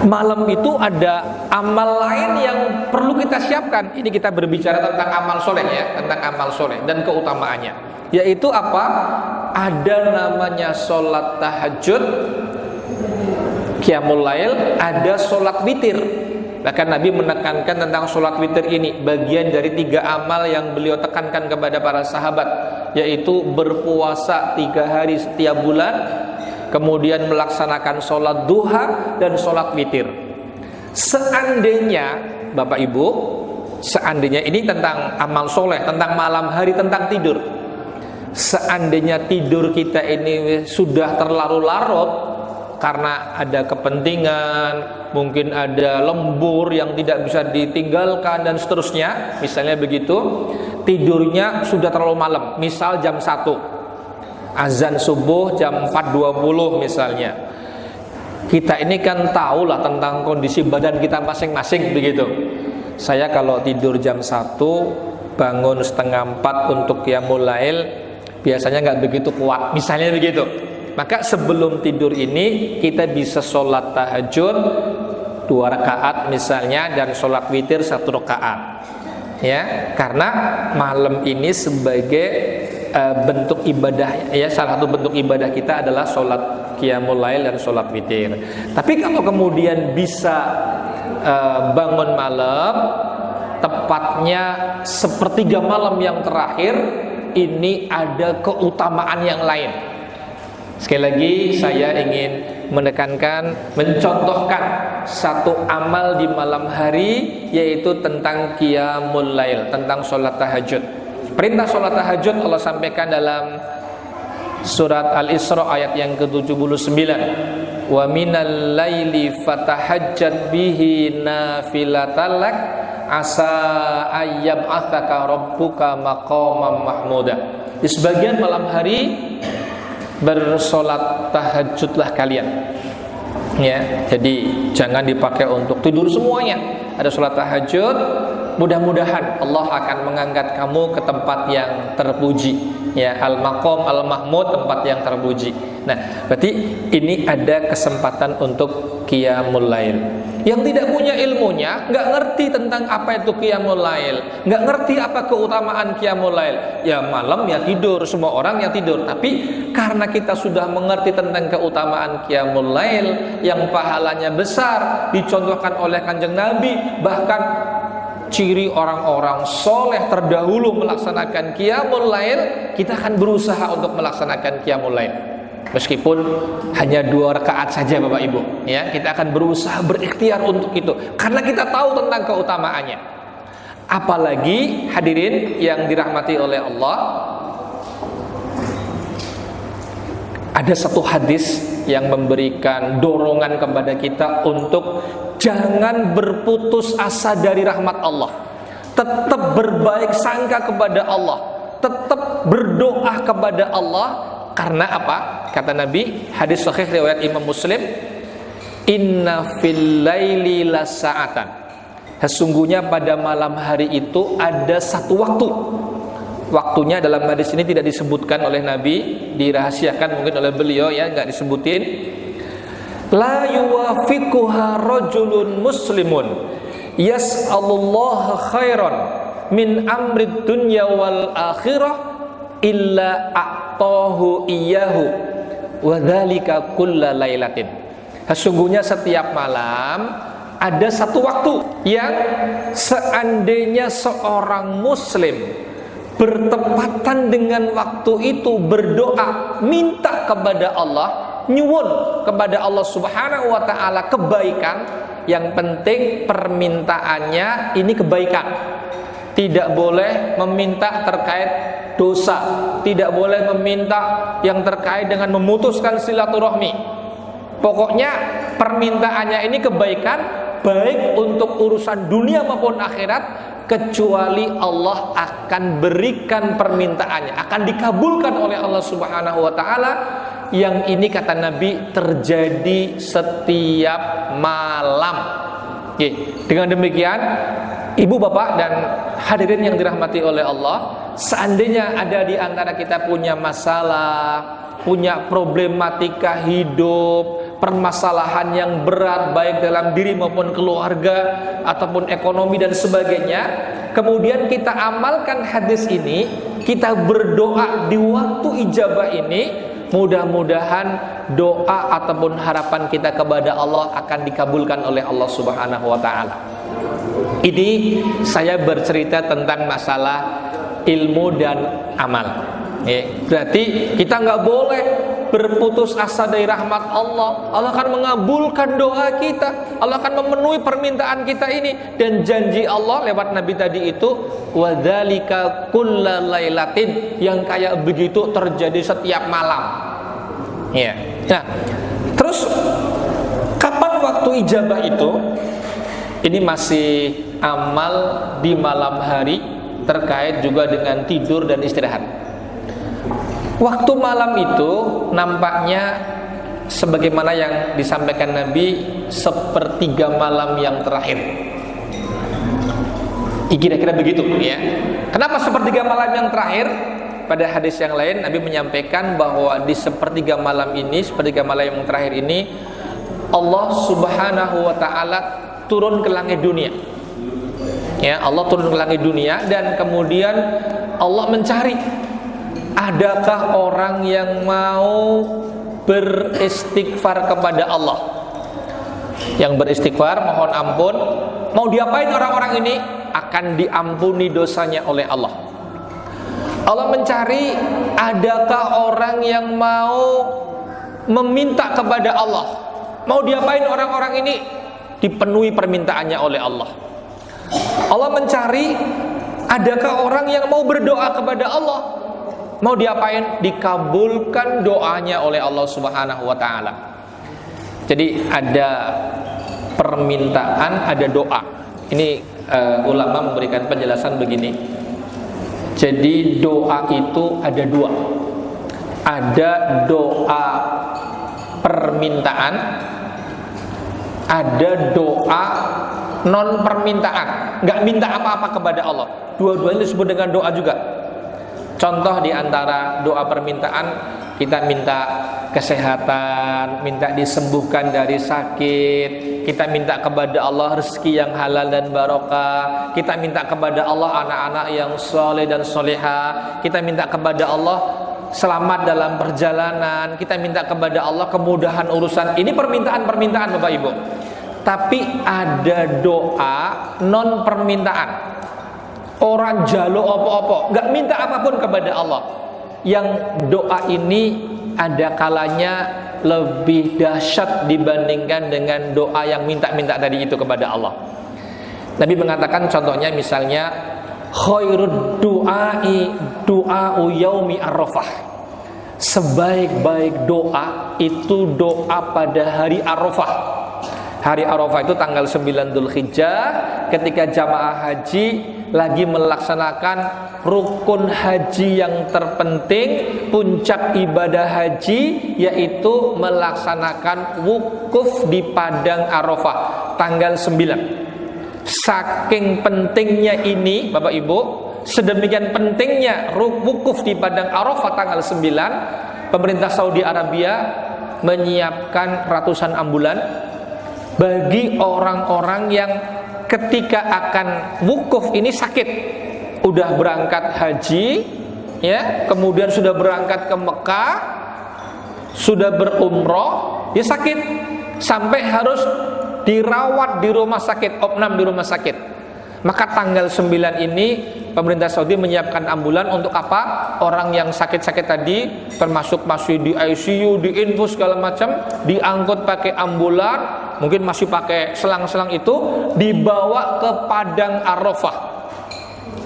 malam itu ada amal lain yang perlu kita siapkan. Ini kita berbicara tentang amal soleh ya, tentang amal soleh dan keutamaannya. Yaitu apa? Ada namanya sholat tahajud, qiyamul lail, ada sholat witir. Bahkan Nabi menekankan tentang sholat witir ini, bagian dari 3 amal yang beliau tekankan kepada para sahabat, yaitu berpuasa 3 hari setiap bulan, kemudian melaksanakan sholat duha dan sholat witir. Seandainya Bapak Ibu, seandainya ini tentang amal soleh, tentang malam hari, tentang tidur. Seandainya tidur kita ini sudah terlalu larut karena ada kepentingan, mungkin ada lembur yang tidak bisa ditinggalkan dan seterusnya, misalnya begitu, tidurnya sudah terlalu malam, misal jam 1, azan subuh jam 4.20 misalnya. Kita ini kan tahulah tentang kondisi badan kita masing-masing begitu. Saya kalau tidur jam 1, bangun setengah 4 untuk qiyamul lail, biasanya nggak begitu kuat, misalnya begitu. Maka sebelum tidur ini kita bisa sholat tahajud 2 rakaat misalnya, dan sholat witir 1 rakaat, ya, karena malam ini sebagai bentuk ibadah, ya, salah satu bentuk ibadah kita adalah sholat qiyamul lail dan sholat witir. Tapi kalau kemudian bisa bangun malam, tepatnya sepertiga malam yang terakhir, ini ada keutamaan yang lain. Sekali lagi saya ingin menekankan, mencontohkan satu amal di malam hari, yaitu tentang qiyamul lail, tentang sholat tahajud. Perintah sholat tahajud Allah sampaikan dalam surat Al-Isra ayat yang ke-79. Wa minal laili fatahajjat bihi nafilatalak asa ayyab athaka rabbuka maqamam mahmuda. Di sebagian malam hari bersolat tahajudlah kalian, ya. Jadi jangan dipakai untuk tidur semuanya. Ada solat tahajud, mudah-mudahan Allah akan mengangkat kamu ke tempat yang terpuji, ya, al-maqam al-mahmud, tempat yang terpuji. Nah, berarti ini ada kesempatan untuk qiyamul lail. Yang tidak punya ilmunya, nggak ngerti tentang apa itu qiyamul lail, nggak ngerti apa keutamaan qiyamul lail, ya malam ya tidur, semua orang ya tidur. Tapi karena kita sudah mengerti tentang keutamaan qiyamul lail yang pahalanya besar, dicontohkan oleh Kanjeng Nabi, bahkan ciri orang-orang soleh terdahulu melaksanakan qiyamul lail, kita akan berusaha untuk melaksanakan qiyamul lail. Meskipun hanya 2 rakaat saja Bapak Ibu, ya, kita akan berusaha berikhtiar untuk itu karena kita tahu tentang keutamaannya. Apalagi hadirin yang dirahmati oleh Allah, ada satu hadis yang memberikan dorongan kepada kita untuk jangan berputus asa dari rahmat Allah. Tetap berbaik sangka kepada Allah, tetap berdoa kepada Allah. Karena apa? Kata Nabi, hadis sahih riwayat Imam Muslim, inna fil laili lasa'atan. Sesungguhnya pada malam hari itu ada satu waktu. Waktunya dalam hadis ini tidak disebutkan oleh Nabi, dirahasiakan mungkin oleh beliau, ya, nggak disebutin. La yuwafiquha rajulun muslimun yas'alullaha khairan min amrid dunya wal akhirah illa a'tahu iyyahu wa dzalika kulla lailatin. Sesungguhnya setiap malam ada satu waktu yang seandainya seorang muslim bertepatan dengan waktu itu berdoa, minta kepada Allah, nyuwun kepada Allah Subhanahu wa taala kebaikan, yang penting permintaannya ini kebaikan. Tidak boleh meminta terkait dosa, tidak boleh meminta yang terkait dengan memutuskan silaturahmi. Pokoknya permintaannya ini kebaikan, baik untuk urusan dunia maupun akhirat, kecuali Allah akan berikan permintaannya, akan dikabulkan oleh Allah Subhanahu wa taala. Yang ini kata Nabi terjadi setiap malam. Oke, dengan demikian Ibu bapak dan hadirin yang dirahmati oleh Allah, seandainya ada di antara kita punya masalah, punya problematika hidup, permasalahan yang berat baik dalam diri maupun keluarga ataupun ekonomi dan sebagainya, kemudian kita amalkan hadis ini, kita berdoa di waktu ijabah ini, mudah-mudahan doa ataupun harapan kita kepada Allah akan dikabulkan oleh Allah Subhanahu wa taala. Ini saya bercerita tentang masalah ilmu dan amal. Berarti kita nggak boleh berputus asa dari rahmat Allah. Allah akan mengabulkan doa kita, Allah akan memenuhi permintaan kita ini. Dan janji Allah lewat Nabi tadi itu, wadzalika kullalailatin, yang kayak begitu terjadi setiap malam. Ya. Nah, terus kapan waktu ijabah itu? Ini masih amal di malam hari, terkait juga dengan tidur dan istirahat. Waktu malam itu nampaknya sebagaimana yang disampaikan Nabi, sepertiga malam yang terakhir. Kira-kira begitu ya. Kenapa sepertiga malam yang terakhir? Pada hadis yang lain Nabi menyampaikan bahwa di sepertiga malam ini, sepertiga malam yang terakhir ini, Allah Subhanahu wa taala turun ke langit dunia. Ya, Allah turun ke langit dunia dan kemudian Allah mencari, adakah orang yang mau beristighfar kepada Allah? Yang beristighfar, mohon ampun. Mau diapain orang-orang ini? Akan diampuni dosanya oleh Allah. Allah mencari, adakah orang yang mau meminta kepada Allah? Mau diapain orang-orang ini? Dipenuhi permintaannya oleh Allah. Allah mencari, adakah orang yang mau berdoa kepada Allah? Mau diapain? Dikabulkan doanya oleh Allah Subhanahu wa taala. Jadi ada permintaan, ada doa. Ini ulama memberikan penjelasan begini. Jadi doa itu ada dua. Ada doa permintaan, ada doa non permintaan, nggak minta apa-apa kepada Allah. Dua-duanya disebut dengan doa juga. Contoh di antara doa permintaan, kita minta kesehatan, minta disembuhkan dari sakit, kita minta kepada Allah rezeki yang halal dan barokah, kita minta kepada Allah anak-anak yang soleh dan soleha, kita minta kepada Allah selamat dalam perjalanan, kita minta kepada Allah kemudahan urusan. Ini permintaan-permintaan Bapak Ibu. Tapi ada doa non permintaan. Orang jaluk opo-opo, nggak minta apapun kepada Allah. Yang doa ini ada kalanya lebih dahsyat dibandingkan dengan doa yang minta-minta tadi itu kepada Allah. Nabi mengatakan contohnya misalnya, khairud du'ai du'a'u yaumi arrafah. Sebaik-baik doa itu doa pada hari Arafah. Hari Arafah itu tanggal 9 Dzulhijjah, ketika jamaah haji lagi melaksanakan rukun haji yang terpenting, puncak ibadah haji, yaitu melaksanakan wukuf di padang Arafah tanggal 9. Saking pentingnya ini Bapak Ibu, sedemikian pentingnya wukuf di padang Arafah tanggal 9, pemerintah Saudi Arabia menyiapkan ratusan ambulan bagi orang-orang yang ketika akan wukuf ini sakit, udah berangkat haji, ya, kemudian sudah berangkat ke Mekah, sudah berumroh, dia sakit, sampai harus dirawat di rumah sakit, opnam di rumah sakit. Maka tanggal 9 ini pemerintah Saudi menyiapkan ambulan untuk apa? Orang yang sakit-sakit tadi, termasuk masih di ICU, di infus segala macam, diangkut pakai ambulan, mungkin masih pakai selang-selang itu, dibawa ke padang Arafah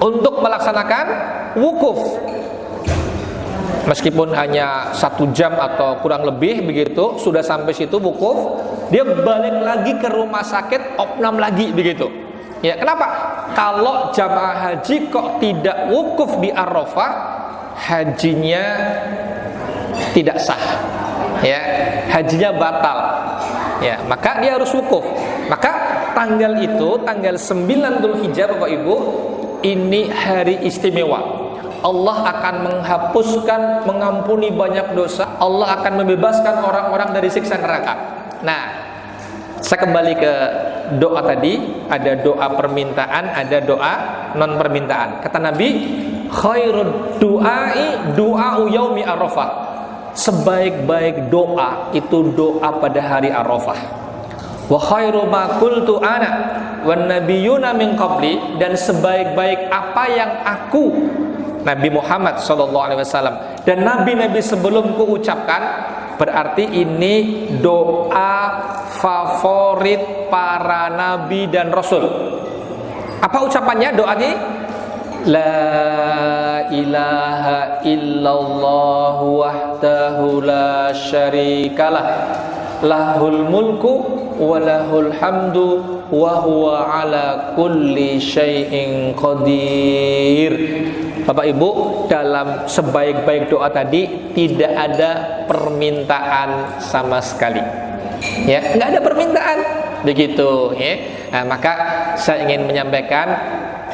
untuk melaksanakan wukuf. Meskipun hanya 1 jam atau kurang lebih begitu, sudah sampai situ wukuf, dia balik lagi ke rumah sakit, opnam lagi begitu. Ya, kenapa? Kalau jamaah haji kok tidak wukuf di Arafah, hajinya tidak sah. Ya, hajinya batal. Ya, maka dia harus wukuf. Maka tanggal itu, tanggal 9 Dzulhijjah Bapak Ibu, ini hari istimewa. Allah akan menghapuskan, mengampuni banyak dosa. Allah akan membebaskan orang-orang dari siksa neraka. Nah, saya kembali ke doa tadi. Ada doa permintaan, ada doa non permintaan. Kata Nabi, khairud du'ai du'a'u yaumi arafah. Sebaik-baik doa itu doa pada hari Arafah. Wa khairu ma qultu ana wan nabiyyuna min qabli, dan sebaik-baik apa yang aku Nabi Muhammad SAW dan nabi-nabi sebelumku ucapkan, berarti ini doa favorit para nabi dan rasul. Apa ucapannya doa ini? La ilaha illallah wahdahu la syarikalah, lahul mulku wa lahul hamdu wa huwa ala kulli syai'in qadir. Bapak Ibu, dalam sebaik-baik doa tadi tidak ada permintaan sama sekali. Ya, nggak ada permintaan. Begitu, ya. Nah, maka saya ingin menyampaikan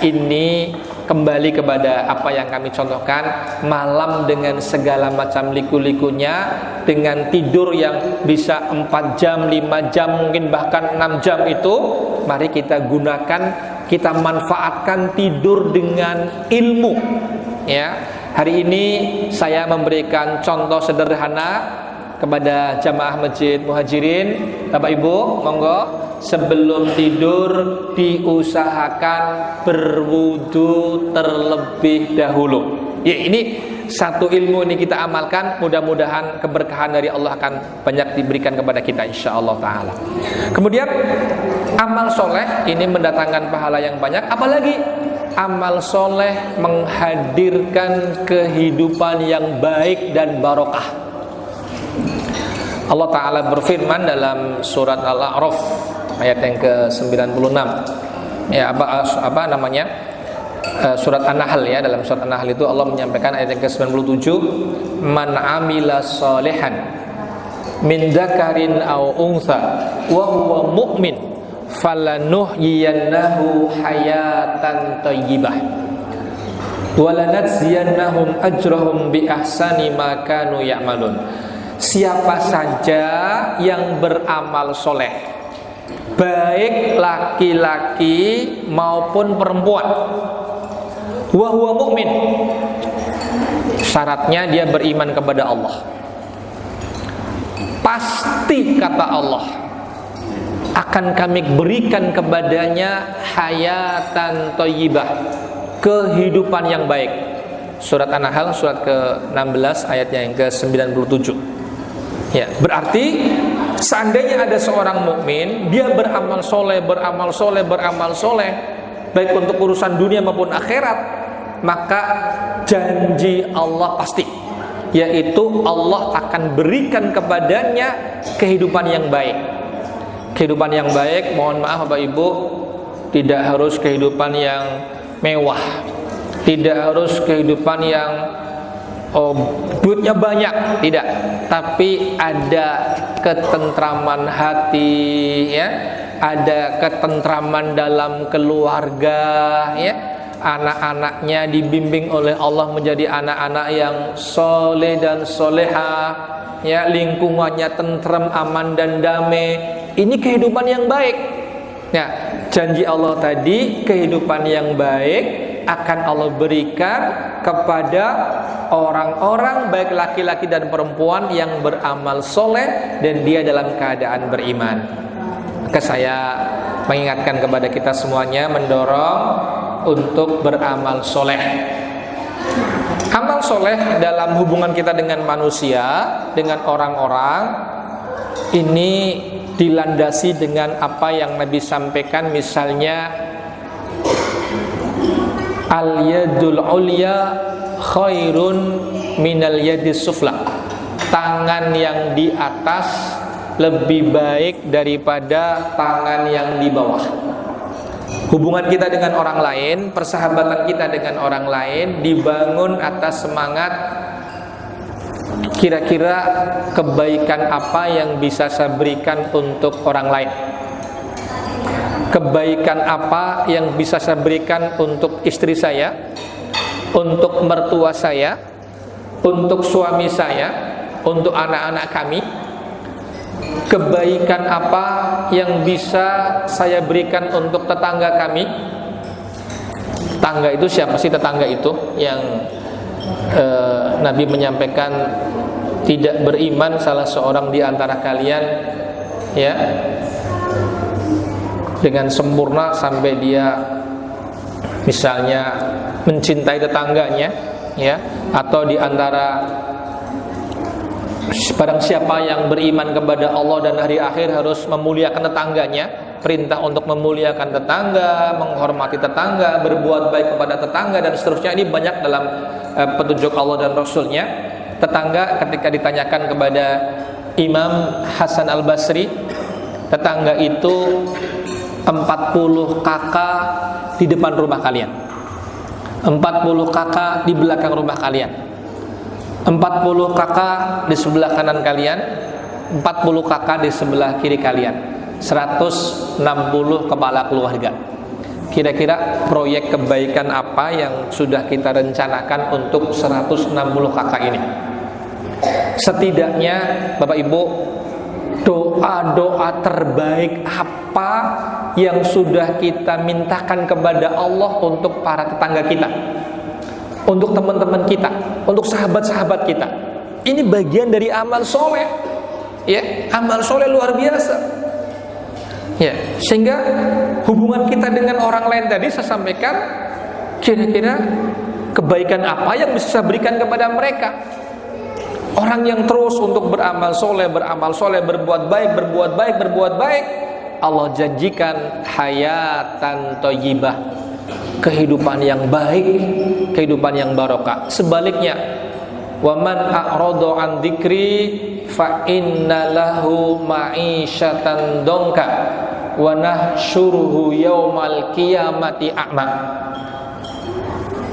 ini kembali kepada apa yang kami contohkan, malam dengan segala macam liku-likunya, dengan tidur yang bisa 4 jam, 5 jam, mungkin bahkan 6 jam itu, mari kita gunakan, kita manfaatkan tidur dengan ilmu. Ya, hari ini saya memberikan contoh sederhana kepada jamaah Masjid Muhajirin. Bapak Ibu, monggo sebelum tidur diusahakan berwudu terlebih dahulu. Ya, ini satu ilmu ini kita amalkan, mudah-mudahan keberkahan dari Allah akan banyak diberikan kepada kita insyaallah taala. Kemudian amal soleh ini mendatangkan pahala yang banyak, apalagi amal soleh menghadirkan kehidupan yang baik dan barokah. Allah Ta'ala berfirman dalam surat Al-A'raf ayat yang ke-96. Ya, apa namanya? Surat An-Nahl, ya, dalam surat An-Nahl itu Allah menyampaikan ayat yang ke-97, man amila sholihan min dzakarin aw untha wa huwa mu'min falanuhyiyannahu hayatan thayyibah wa lanajziyannahum ajrahum bi ahsani ma kanu ya'malun. Siapa saja yang beramal soleh, baik laki-laki maupun perempuan, wa huwa mu'min, syaratnya dia beriman kepada Allah, pasti kata Allah akan kami berikan kepadanya hayatan thayyibah, kehidupan yang baik. Surat An-Nahl surat ke-16 ayatnya yang ke-97. Ya, berarti seandainya ada seorang mukmin, dia beramal soleh, baik untuk urusan dunia maupun akhirat, maka janji Allah pasti, yaitu Allah akan berikan kepadanya kehidupan yang baik. Kehidupan yang baik, mohon maaf Bapak Ibu, tidak harus kehidupan yang mewah, tidak harus kehidupan yang duitnya banyak, tidak, tapi ada ketentraman hati, ya, ada ketentraman dalam keluarga, ya, anak-anaknya dibimbing oleh Allah menjadi anak-anak yang soleh dan soleha, ya, lingkungannya tentram, aman dan damai. Ini kehidupan yang baik. Ya, janji Allah tadi, kehidupan yang baik akan Allah berikan kepada orang-orang baik laki-laki dan perempuan yang beramal soleh dan dia dalam keadaan beriman. Maka saya mengingatkan kepada kita semuanya, mendorong untuk beramal soleh. Amal soleh dalam hubungan kita dengan manusia, dengan orang-orang, ini dilandasi dengan apa yang Nabi sampaikan, misalnya al-yadul ulya khairun minal yadis sufla, tangan yang di atas lebih baik daripada tangan yang di bawah. Hubungan kita dengan orang lain, persahabatan kita dengan orang lain dibangun atas semangat, kira-kira kebaikan apa yang bisa saya berikan untuk orang lain, kebaikan apa yang bisa saya berikan untuk istri saya, untuk mertua saya, untuk suami saya, untuk anak-anak kami. Kebaikan apa yang bisa saya berikan untuk tetangga kami. Tetangga itu siapa sih tetangga itu? Yang Nabi menyampaikan tidak beriman salah seorang di antara kalian, ya, dengan sempurna sampai dia misalnya mencintai tetangganya, ya, atau di antara barang siapa yang beriman kepada Allah dan hari akhir harus memuliakan tetangganya. Perintah untuk memuliakan tetangga, menghormati tetangga, berbuat baik kepada tetangga, dan seterusnya. Ini banyak dalam petunjuk Allah dan Rasulnya. Tetangga, ketika ditanyakan kepada Imam Hasan Al-Basri, tetangga itu 40 kakak di depan rumah kalian, 40 kakak di belakang rumah kalian, 40 kakak di sebelah kanan kalian, 40 kakak di sebelah kiri kalian, 160 kepala keluarga. Kira-kira proyek kebaikan apa yang sudah kita rencanakan untuk 160 kakak ini? Setidaknya Bapak Ibu, doa-doa terbaik apa yang sudah kita mintakan kepada Allah untuk para tetangga kita, untuk teman-teman kita, untuk sahabat-sahabat kita? Ini bagian dari amal soleh, ya, amal soleh luar biasa, ya. Sehingga hubungan kita dengan orang lain tadi saya sampaikan, kira-kira kebaikan apa yang bisa saya berikan kepada mereka? Orang yang terus untuk beramal soleh, berbuat baik, Allah janjikan hayatan thayyibah, kehidupan yang baik, kehidupan yang barokah. Sebaliknya, wa man a'rada an dzikri fa inna lahu ma'isyatan donka wa nahsyuruhu yaumal qiyamati a'ma.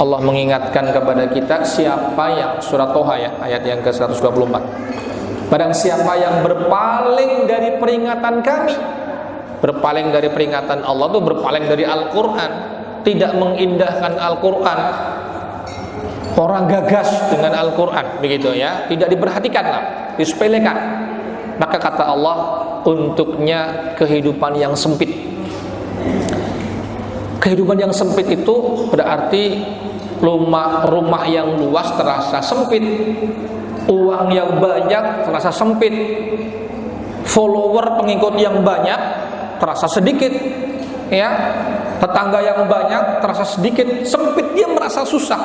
Allah mengingatkan kepada kita, siapa yang, surat Toha ya, ayat yang ke-124, barang siapa yang berpaling dari peringatan kami, berpaling dari peringatan Allah itu berpaling dari Al-Quran, tidak mengindahkan Al-Quran, orang gagas dengan Al-Quran, begitu ya, tidak diperhatikan lah, disepelekan, maka kata Allah, untuknya kehidupan yang sempit. Kehidupan yang sempit itu berarti rumah yang luas terasa sempit, uang yang banyak terasa sempit, follower pengikut yang banyak terasa sedikit, ya, tetangga yang banyak terasa sedikit, sempit, dia merasa susah,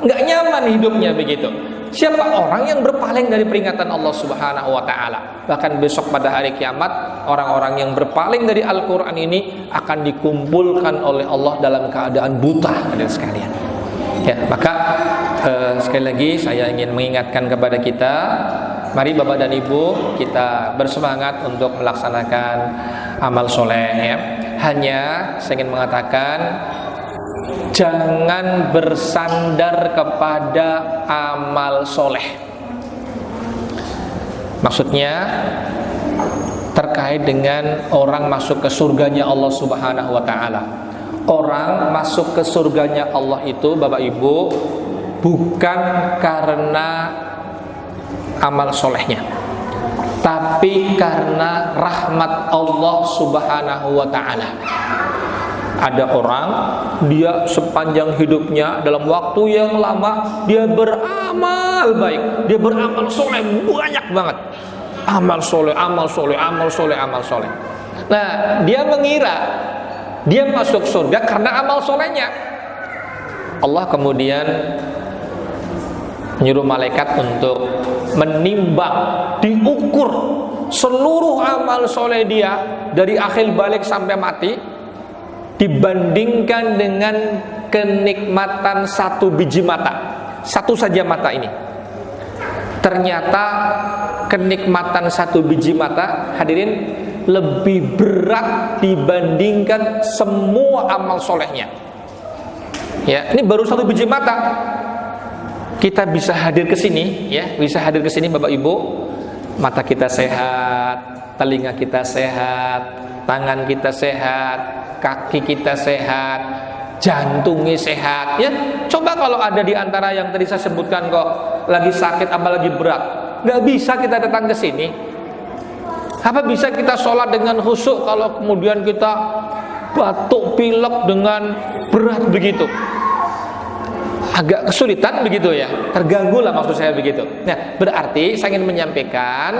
nggak nyaman hidupnya, begitu. Siapa orang yang berpaling dari peringatan Allah Subhanahu wa ta'ala? Bahkan besok pada hari kiamat, orang-orang yang berpaling dari Al-Quran ini akan dikumpulkan oleh Allah dalam keadaan buta, hadirin sekalian. Ya, maka sekali lagi saya ingin mengingatkan kepada kita, mari Bapak dan Ibu, kita bersemangat untuk melaksanakan amal soleh, ya. Hanya saya ingin mengatakan, jangan bersandar kepada amal soleh. Maksudnya terkait dengan orang masuk ke surganya Allah Subhanahu wa ta'ala. Orang masuk ke surganya Allah itu, Bapak Ibu, bukan karena amal solehnya, tapi karena rahmat Allah Subhanahu wa ta'ala. Ada orang, dia sepanjang hidupnya dalam waktu yang lama dia beramal baik, dia beramal soleh banyak banget, amal soleh. Nah, dia mengira dia masuk surga karena amal solehnya. Allah kemudian menyuruh malaikat untuk menimbang, diukur seluruh amal soleh dia dari akhir balik sampai mati, dibandingkan dengan kenikmatan satu biji mata, satu saja mata ini. Ternyata kenikmatan satu biji mata, hadirin, lebih berat dibandingkan semua amal solehnya. Ya, ini baru satu biji mata. Kita bisa hadir ke sini, ya, bisa hadir ke sini Bapak Ibu. Mata kita sehat, telinga kita sehat, tangan kita sehat, kaki kita sehat, jantungnya sehat, ya. Coba kalau ada di antara yang tadi saya sebutkan kok lagi sakit apa lagi berat, nggak bisa kita datang ke sini. Apa bisa kita sholat dengan khusyuk kalau kemudian kita batuk pilek dengan berat begitu? Agak kesulitan begitu ya, terganggu lah maksud saya begitu. Nah, berarti saya ingin menyampaikan,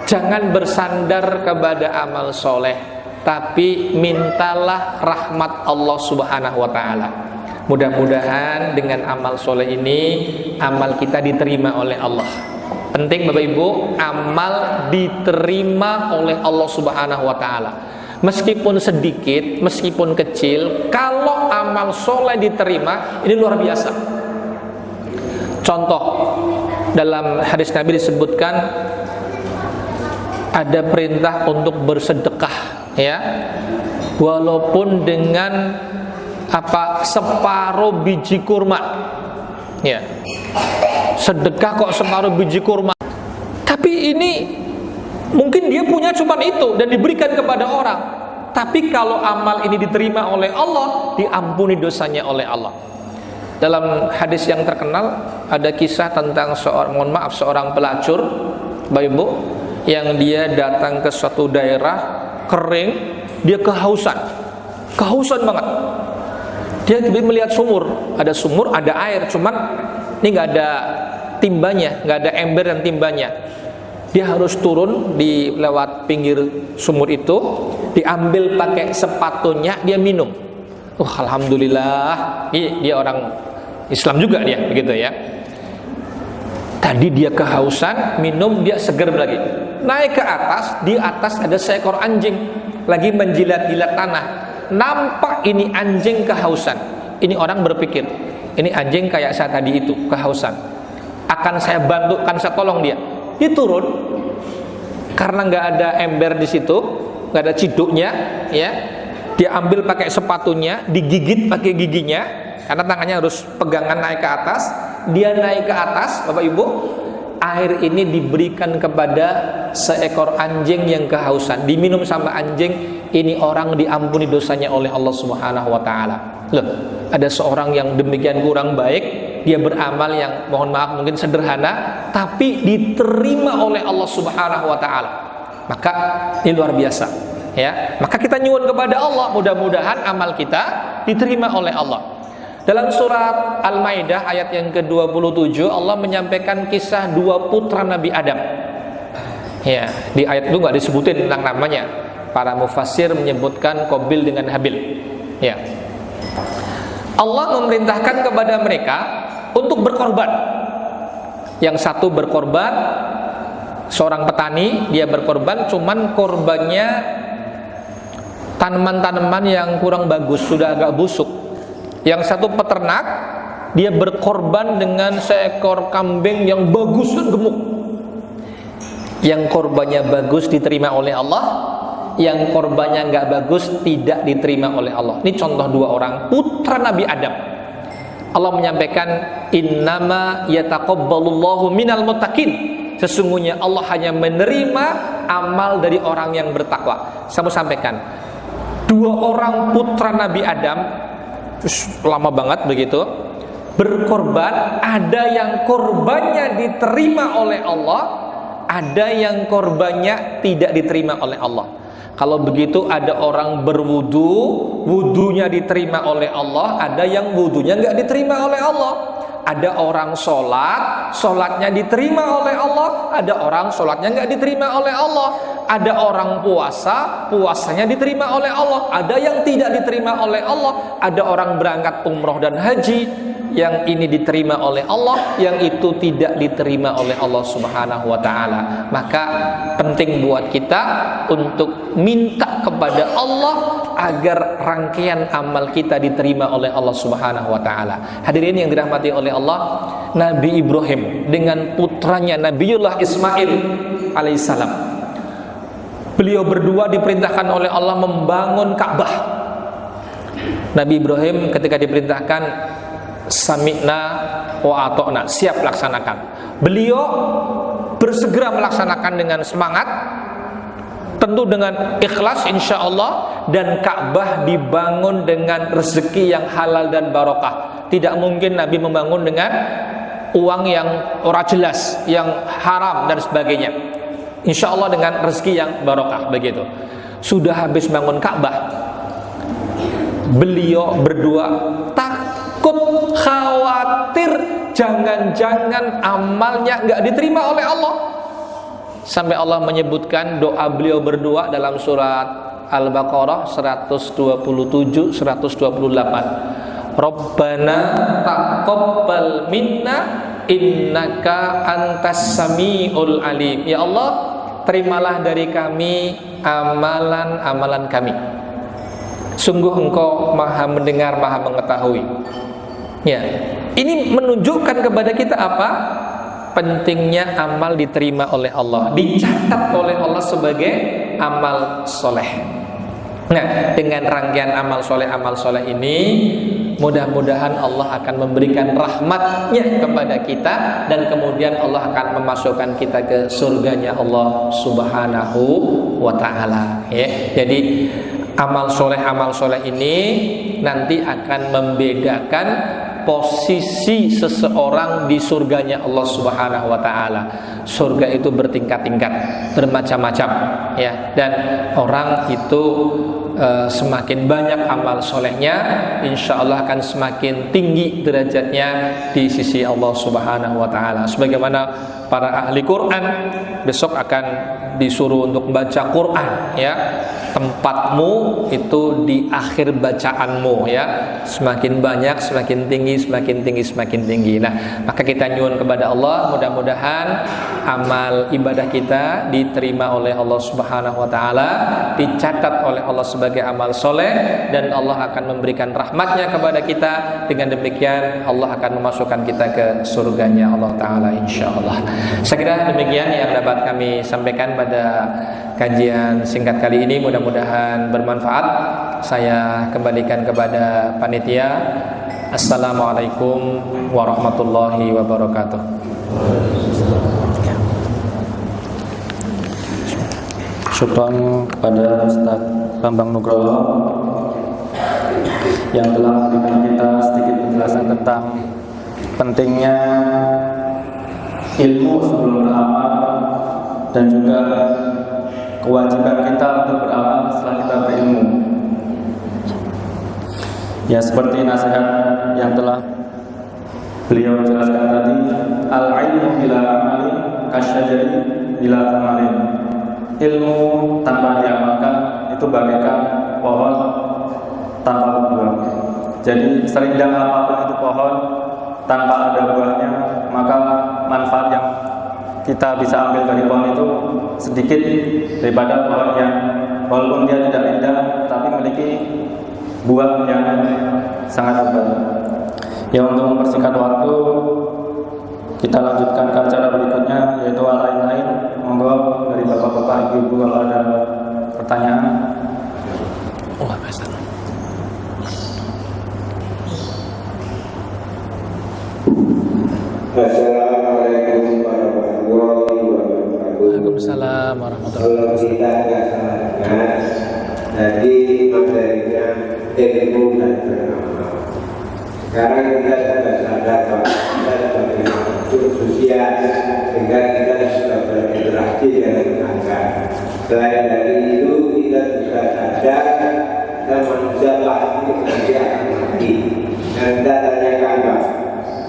jangan bersandar kepada amal soleh, tapi mintalah rahmat Allah Subhanahu wa ta'ala. Mudah-mudahan dengan amal soleh ini amal kita diterima oleh Allah. Penting Bapak Ibu, amal diterima oleh Allah Subhanahu wa taala. Meskipun sedikit, meskipun kecil, kalau amal soleh diterima, ini luar biasa. Contoh, dalam hadis Nabi disebutkan ada perintah untuk bersedekah, ya, walaupun dengan separuh biji kurma, ya, sedekah kok separuh biji kurma. Tapi ini mungkin dia punya cuma itu dan diberikan kepada orang. Tapi kalau amal ini diterima oleh Allah, diampuni dosanya oleh Allah. Dalam hadis yang terkenal ada kisah tentang seorang pelacur, Bapak Ibu, yang dia datang ke suatu daerah kering, dia kehausan banget. Dia melihat sumur, ada air, cuman ini nggak ada timbanya, nggak ada ember dan timbanya. Dia harus turun di lewat pinggir sumur itu, diambil pakai sepatunya, dia minum. Alhamdulillah, dia orang Islam juga dia, begitu ya. Tadi dia kehausan, minum, dia seger lagi. Naik ke atas, di atas ada seekor anjing lagi menjilat-jilat tanah. Nampak ini anjing kehausan. Ini orang berpikir, ini anjing kayak saya tadi itu, kehausan. Akan saya bantu, akan saya tolong dia. Dia turun, karena nggak ada ember di situ, nggak ada ciduknya, ya. Dia ambil pakai sepatunya, digigit pakai giginya, karena tangannya harus pegangan naik ke atas. Dia naik ke atas, Bapak Ibu, air ini diberikan kepada seekor anjing yang kehausan, diminum sama anjing. Ini orang diampuni dosanya oleh Allah Subhanahu wa taala. Loh, ada seorang yang demikian kurang baik, dia beramal yang mohon maaf mungkin sederhana, tapi diterima oleh Allah Subhanahu wa taala. Maka ini luar biasa, ya. Maka kita nyuwun kepada Allah, mudah-mudahan amal kita diterima oleh Allah. Dalam surat Al-Maidah ayat yang ke-27, Allah menyampaikan kisah dua putra Nabi Adam. Ya, di ayat itu nggak disebutin tentang namanya. Para mufassir menyebutkan Qabil dengan Habil. Ya. Allah memerintahkan kepada mereka untuk berkorban. Yang satu berkorban, seorang petani, dia berkorban, cuman korbannya tanaman-tanaman yang kurang bagus, sudah agak busuk. Yang satu peternak, dia berkorban dengan seekor kambing yang bagus dan gemuk. Yang korbannya bagus diterima oleh Allah, yang korbannya nggak bagus tidak diterima oleh Allah. Ini contoh dua orang putra Nabi Adam. Allah menyampaikan, innama yataqabbalullahu minal muttaqin. Sesungguhnya Allah hanya menerima amal dari orang yang bertakwa. Saya mau sampaikan, dua orang putra Nabi Adam, lama banget begitu, berkorban. Ada yang korbannya diterima oleh Allah, ada yang korbannya tidak diterima oleh Allah. Kalau begitu ada orang berwudu, wudunya diterima oleh Allah, ada yang wudunya nggak diterima oleh Allah. Ada orang sholat, sholatnya diterima oleh Allah, ada orang sholatnya nggak diterima oleh Allah. Ada orang puasa, puasanya diterima oleh Allah, ada yang tidak diterima oleh Allah. Ada orang berangkat umroh dan haji, yang ini diterima oleh Allah, yang itu tidak diterima oleh Allah Subhanahu wa taala. Maka penting buat kita untuk minta kepada Allah agar rangkaian amal kita diterima oleh Allah Subhanahu wa taala. Hadirin yang dirahmati oleh Allah, Nabi Ibrahim dengan putranya Nabiullah Ismail alaihissalam, beliau berdua diperintahkan oleh Allah membangun Ka'bah. Nabi Ibrahim ketika diperintahkan, sami'na wa ata'na, siap laksanakan. Beliau bersegera melaksanakan dengan semangat, tentu dengan ikhlas insya Allah, dan Ka'bah dibangun dengan rezeki yang halal dan barokah. Tidak mungkin Nabi membangun dengan uang yang ora jelas, yang haram dan sebagainya. Insya Allah dengan rezeki yang barokah begitu. Sudah habis bangun Ka'bah, beliau berdua takut, khawatir jangan-jangan amalnya nggak diterima oleh Allah. Sampai Allah menyebutkan doa beliau berdua dalam surat Al-Baqarah 127, 128. Rabbana taqabbal minna innaka antas samiul alim. Ya Allah, terimalah dari kami amalan-amalan kami. Sungguh Engkau Maha mendengar, Maha mengetahui. Ya, ini menunjukkan kepada kita apa? Pentingnya amal diterima oleh Allah, dicatat oleh Allah sebagai amal soleh. Nah, dengan rangkaian amal soleh ini, mudah-mudahan Allah akan memberikan rahmatnya kepada kita, dan kemudian Allah akan memasukkan kita ke surganya Allah Subhanahu wa ta'ala. Ya, jadi amal soleh ini nanti akan membedakan posisi seseorang di surganya Allah Subhanahu wa ta'ala. Surga itu bertingkat-tingkat, bermacam-macam, ya. Dan orang itu semakin banyak amal solehnya, insya Allah akan semakin tinggi derajatnya di sisi Allah Subhanahu wa ta'ala. Sebagaimana para ahli Quran besok akan disuruh untuk baca Quran, ya. Tempatmu itu di akhir bacaanmu, ya. Semakin banyak, semakin tinggi, semakin tinggi, semakin tinggi. Nah, maka kita nyuwun kepada Allah, mudah-mudahan amal ibadah kita diterima oleh Allah Subhanahu wa ta'ala, dicatat oleh Allah sebagai amal soleh, dan Allah akan memberikan rahmatnya kepada kita. Dengan demikian Allah akan memasukkan kita ke surganya Allah ta'ala, insya Allah. Saya kira demikian yang dapat kami sampaikan pada kajian singkat kali ini. Mudah-mudahan bermanfaat. Saya kembalikan kepada panitia. Assalamualaikum warahmatullahi wabarakatuh. Syukran kepada Ustaz Bambang Nugroho yang telah memberikan kita sedikit penjelasan tentang pentingnya ilmu sebelum beramal, dan juga kewajiban kita untuk beramal setelah kita berilmu. Ya, seperti nasihat yang telah beliau jelaskan tadi, al-ilmu bila amalin kasyajari bila amalin. Ilmu tanpa diamalkan itu bagaikan pohon tanpa buah. Jadi serindah apapun itu pohon, tanpa ada buahnya, maka manfaat yang kita bisa ambil dari pohon itu sedikit daripada pohon yang walaupun dia tidak indah tapi memiliki buah yang sangat lebat. Ya, untuk mempersingkat waktu, kita lanjutkan ke acara berikutnya, yaitu hal lain-lain. Monggo dari bapak-bapak, ibu-ibu kalau ada pertanyaan. Assalamualaikum warahmatullahi wabarakatuh. Waalaikumsalam warahmatullahi Kalau kita nggak salah, tadi materinya ilmu dan beramal. Sekarang kita sudah sadar bahwa kita sebagai makhluk sosial, sehingga kita sudah berinteraksi dengan tetangga. Selain dari itu, kita juga sadar kita manusia pasti nanti akan mati. Dan kita tanyakan, Pak,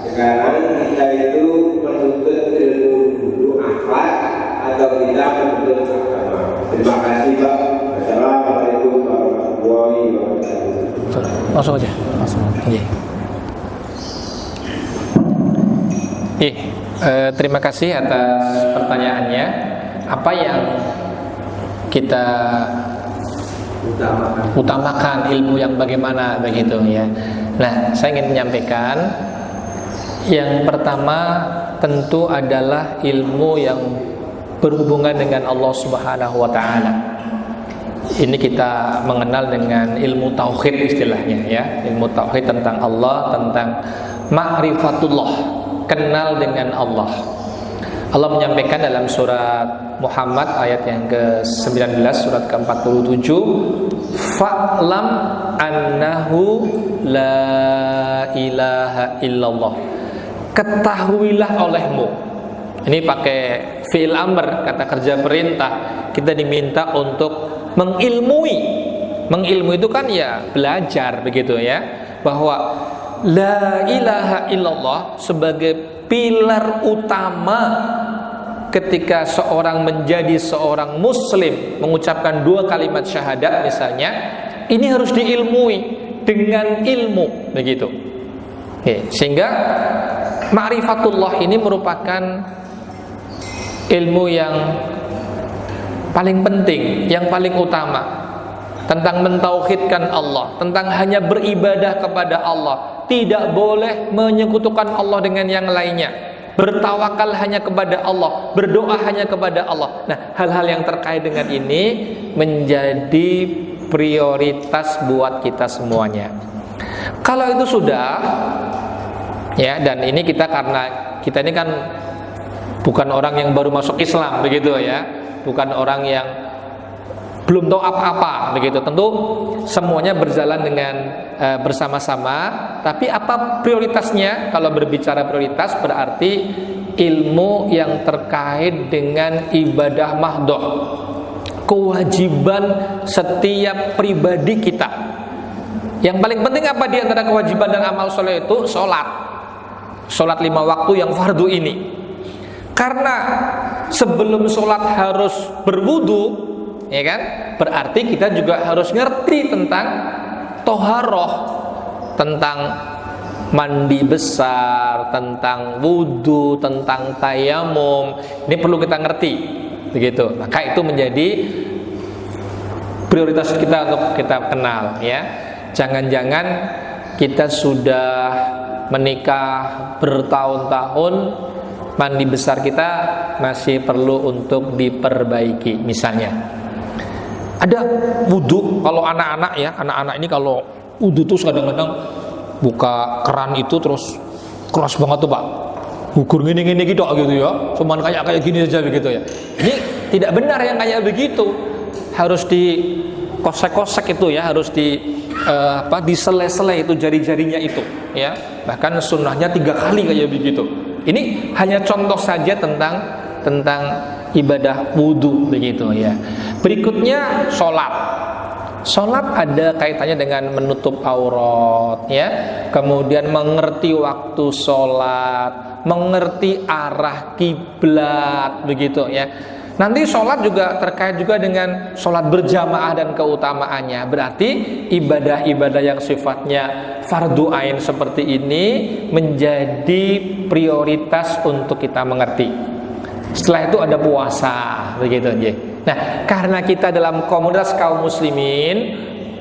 sekarang kita itu menuntut ilmu dulu akhlak atau kita menuntut agama? Terima kasih, Pak. Assalamualaikum warahmatullahi wabarakatuh. Langsung aja. Terima kasih atas pertanyaannya. Apa yang kita utamakan, ilmu yang bagaimana begitu ya. Nah, saya ingin menyampaikan yang pertama tentu adalah ilmu yang berhubungan dengan Allah Subhanahu wa ta'ala. Ini kita mengenal dengan ilmu tauhid istilahnya ya. Ilmu tauhid tentang Allah, tentang ma'rifatullah, kenal dengan Allah. Allah menyampaikan dalam surat Muhammad ayat yang ke-19, surat ke-47, fa'lam annahu la ilaha illallah. Ketahuilah olehmu. Ini pakai fi'il amr, kata kerja perintah. Kita diminta untuk mengilmui. Mengilmui itu kan ya belajar begitu ya. Bahwa la ilaha illallah sebagai pilar utama ketika seorang menjadi seorang muslim, mengucapkan dua kalimat syahadat misalnya, ini harus diilmui. dengan ilmu, begitu. Oke, sehingga ma'rifatullah ini merupakan ilmu yang paling penting, yang paling utama, tentang mentauhidkan Allah, tentang hanya beribadah kepada Allah, tidak boleh menyekutukan Allah dengan yang lainnya, bertawakal hanya kepada Allah, berdoa hanya kepada Allah. Nah, hal-hal yang terkait dengan ini menjadi prioritas buat kita semuanya. Kalau itu sudah, ya, dan ini kita, karena kita ini kan bukan orang yang baru masuk Islam, begitu ya, bukan orang yang belum tahu apa-apa, begitu. Tentu semuanya berjalan dengan bersama-sama. Tapi apa prioritasnya? Kalau berbicara prioritas, berarti ilmu yang terkait dengan ibadah mahdhah, kewajiban setiap pribadi kita. Yang paling penting apa di antara kewajiban dan amal soleh itu? Sholat 5 waktu yang fardu ini. Karena sebelum sholat harus berwudu, ya kan? Berarti kita juga harus ngerti tentang toharoh, tentang mandi besar, tentang wudu, tentang tayamum. Ini perlu kita ngerti, begitu. Maka itu menjadi prioritas kita untuk kita kenal, ya. Jangan-jangan kita sudah menikah bertahun-tahun, mandi besar kita masih perlu untuk diperbaiki. Misalnya ada wudhu, kalau anak-anak ya, anak-anak ini kalau wudhu tuh kadang-kadang buka keran itu terus keras banget tuh Pak, ukur gini gitu ya, cuman kayak gini aja begitu ya. Ini tidak benar yang kayak begitu, harus dikosek-kosek itu ya, harus disele-sele itu jari-jarinya itu ya, bahkan sunnahnya 3 kali kayak begitu. Ini hanya contoh saja tentang ibadah wudu, begitu ya. Berikutnya sholat ada kaitannya dengan menutup aurat ya, kemudian mengerti waktu sholat, mengerti arah kiblat, begitu ya. Nanti sholat juga terkait juga dengan sholat berjamaah dan keutamaannya. Berarti ibadah-ibadah yang sifatnya fardu ain seperti ini menjadi prioritas untuk kita mengerti. Setelah itu ada puasa, begitu aja. Nah, karena kita dalam komunitas kaum muslimin,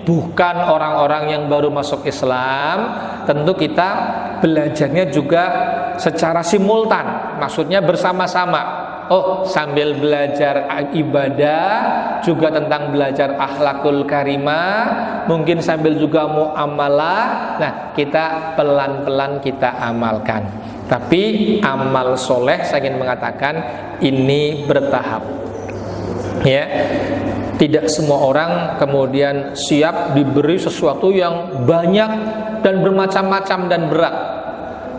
bukan orang-orang yang baru masuk Islam, tentu kita belajarnya juga secara simultan, maksudnya bersama-sama. Oh, sambil belajar ibadah, juga tentang belajar akhlakul karimah, mungkin sambil juga muamalah. Nah, kita pelan-pelan kita amalkan. Tapi amal soleh, saya ingin mengatakan ini bertahap. Ya, tidak semua orang kemudian siap diberi sesuatu yang banyak dan bermacam-macam dan berat.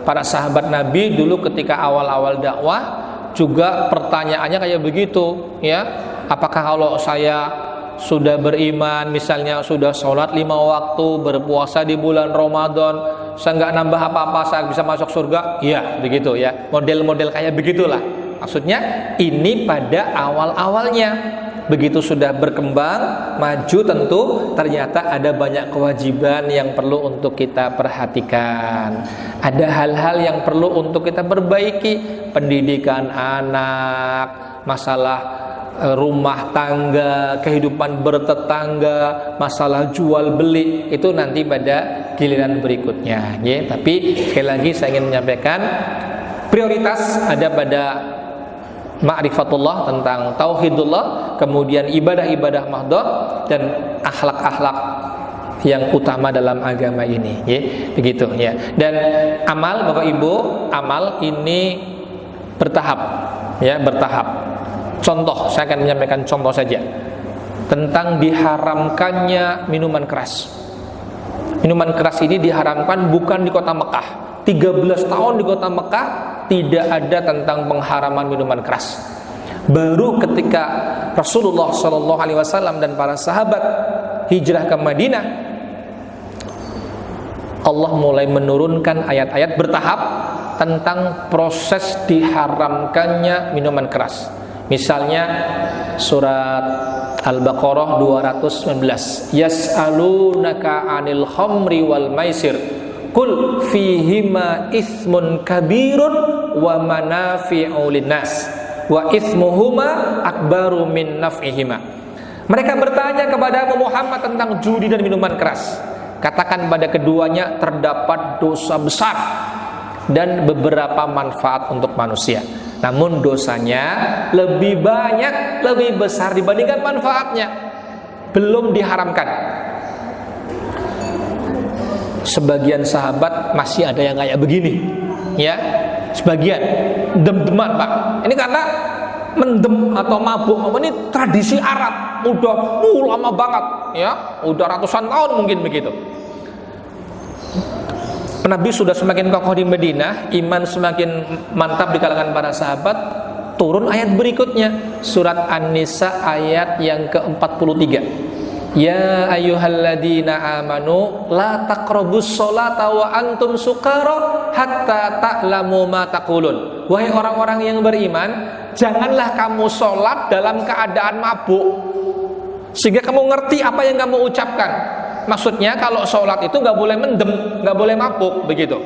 Para sahabat Nabi dulu ketika awal-awal dakwah juga pertanyaannya kayak begitu ya, apakah kalau saya sudah beriman, misalnya sudah sholat 5 waktu, berpuasa di bulan Ramadan, saya nggak nambah apa-apa, saya bisa masuk surga? Iya, begitu ya, model-model kayak begitulah. Maksudnya ini pada awal-awalnya. Begitu sudah berkembang, maju, tentu ternyata ada banyak kewajiban yang perlu untuk kita perhatikan. Ada hal-hal yang perlu untuk kita perbaiki, pendidikan anak, masalah rumah tangga, kehidupan bertetangga, masalah jual beli, itu nanti pada giliran berikutnya ya. Tapi sekali lagi saya ingin menyampaikan prioritas ada pada ma'rifatullah, tentang tauhidullah, kemudian ibadah-ibadah mahdhah dan akhlak-akhlak yang utama dalam agama ini ya, begitu ya. Dan amal Bapak Ibu, amal ini bertahap ya, bertahap. Contoh, saya akan menyampaikan contoh saja tentang diharamkannya minuman keras. Minuman keras ini diharamkan bukan di kota Mekah. 13 tahun di kota Mekah tidak ada tentang pengharaman minuman keras. Baru ketika Rasulullah SAW dan para sahabat hijrah ke Madinah, Allah mulai menurunkan ayat-ayat bertahap tentang proses diharamkannya minuman keras. Misalnya surat Al-Baqarah 219, yas'alunaka 'anil khamri wal maisir qul fihima itsmun kabirun wa manafi'u linnas wa itsmuhuma akbaru min naf'ihima. Mereka bertanya kepada Muhammad tentang judi dan minuman keras. Katakan pada keduanya terdapat dosa besar dan beberapa manfaat untuk manusia. Namun dosanya lebih banyak, lebih besar dibandingkan manfaatnya. Belum diharamkan. Sebagian sahabat masih ada yang kayak begini, ya. Sebagian dem-deman, Pak. Ini karena mendem atau mabuk ini tradisi Arab, udah lama banget, ya. Udah ratusan tahun mungkin begitu. Nabi sudah semakin kokoh di Madinah, iman semakin mantap di kalangan para sahabat. Turun ayat berikutnya, surat An-Nisa ayat yang ke-43. Ya ayyuhalladzina amanu la taqrabus sholata wa antum sukara hatta ta'lamu ma taqulun. Wahai orang-orang yang beriman, janganlah kamu sholat dalam keadaan mabuk, sehingga kamu ngerti apa yang kamu ucapkan. Maksudnya kalau sholat itu nggak boleh mendem, nggak boleh mabuk, begitu.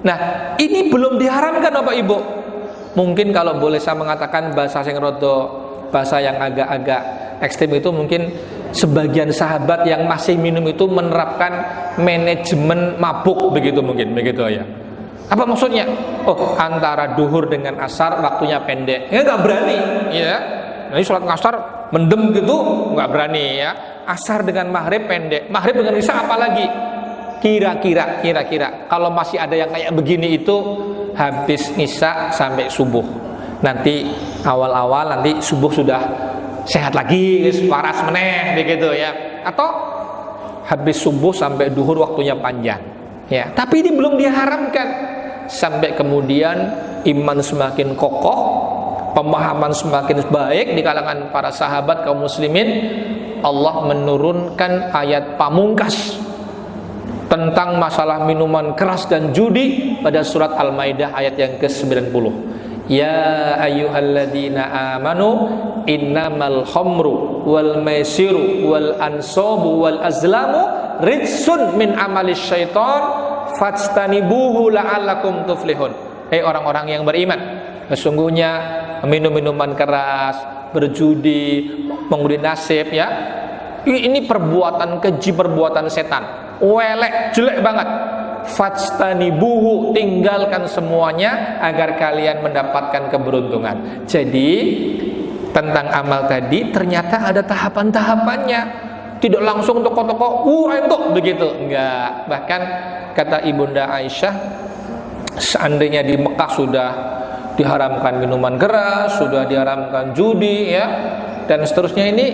Nah, ini belum diharamkan Bapak Ibu. Mungkin kalau boleh saya mengatakan bahasa yang agak-agak ekstrem itu, mungkin sebagian sahabat yang masih minum itu menerapkan manajemen mabuk, begitu mungkin, begitu ya. Apa maksudnya? Oh, antara duhur dengan asar waktunya pendek, ya nggak berani, ya. Nah, ini sholat asar mendem gitu nggak berani, ya. Asar dengan maghrib pendek, maghrib dengan isya apalagi. Kira-kira kalau masih ada yang kayak begini itu habis isya sampai subuh. Nanti awal-awal nanti subuh sudah sehat lagi, waras meneh begitu ya. Atau habis subuh sampai duhur waktunya panjang. Ya, tapi ini belum diharamkan. Sampai kemudian iman semakin kokoh, pemahaman semakin baik di kalangan para sahabat kaum muslimin. Allah menurunkan ayat pamungkas tentang masalah minuman keras dan judi pada surat Al-Maidah ayat yang ke-90. Ya ayyuhalladzina amanu innamal khamru wal maisiru wal ansabu wal azlamu rijsun min amalis syaitan fajtanibuhu la'allakum tuflihun. Hei orang-orang yang beriman, sesungguhnya minum minuman keras, berjudi, mengundi nasib, ya, ini perbuatan keji, perbuatan setan, welek, jelek banget. Fajtanibuhu, tinggalkan semuanya agar kalian mendapatkan keberuntungan. Jadi tentang amal tadi ternyata ada tahapan-tahapannya, tidak langsung toko-toko entuk begitu, enggak. Bahkan kata Ibunda Aisyah, seandainya di Mekah sudah diharamkan minuman keras, sudah diharamkan judi, ya, dan seterusnya, ini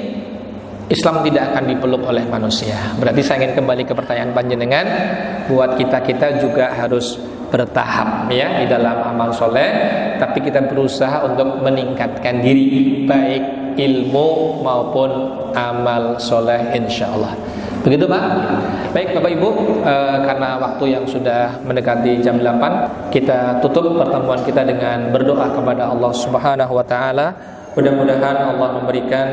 Islam tidak akan dipeluk oleh manusia. Berarti saya ingin kembali ke pertanyaan panjenengan, buat kita juga harus bertahap, ya, di dalam amal soleh, tapi kita berusaha untuk meningkatkan diri, baik ilmu maupun amal soleh, insya Allah. Begitu Pak? Baik Bapak Ibu, karena waktu yang sudah mendekati jam 8, kita tutup pertemuan kita dengan berdoa kepada Allah Subhanahu wa Ta'ala. Mudah-mudahan Allah memberikan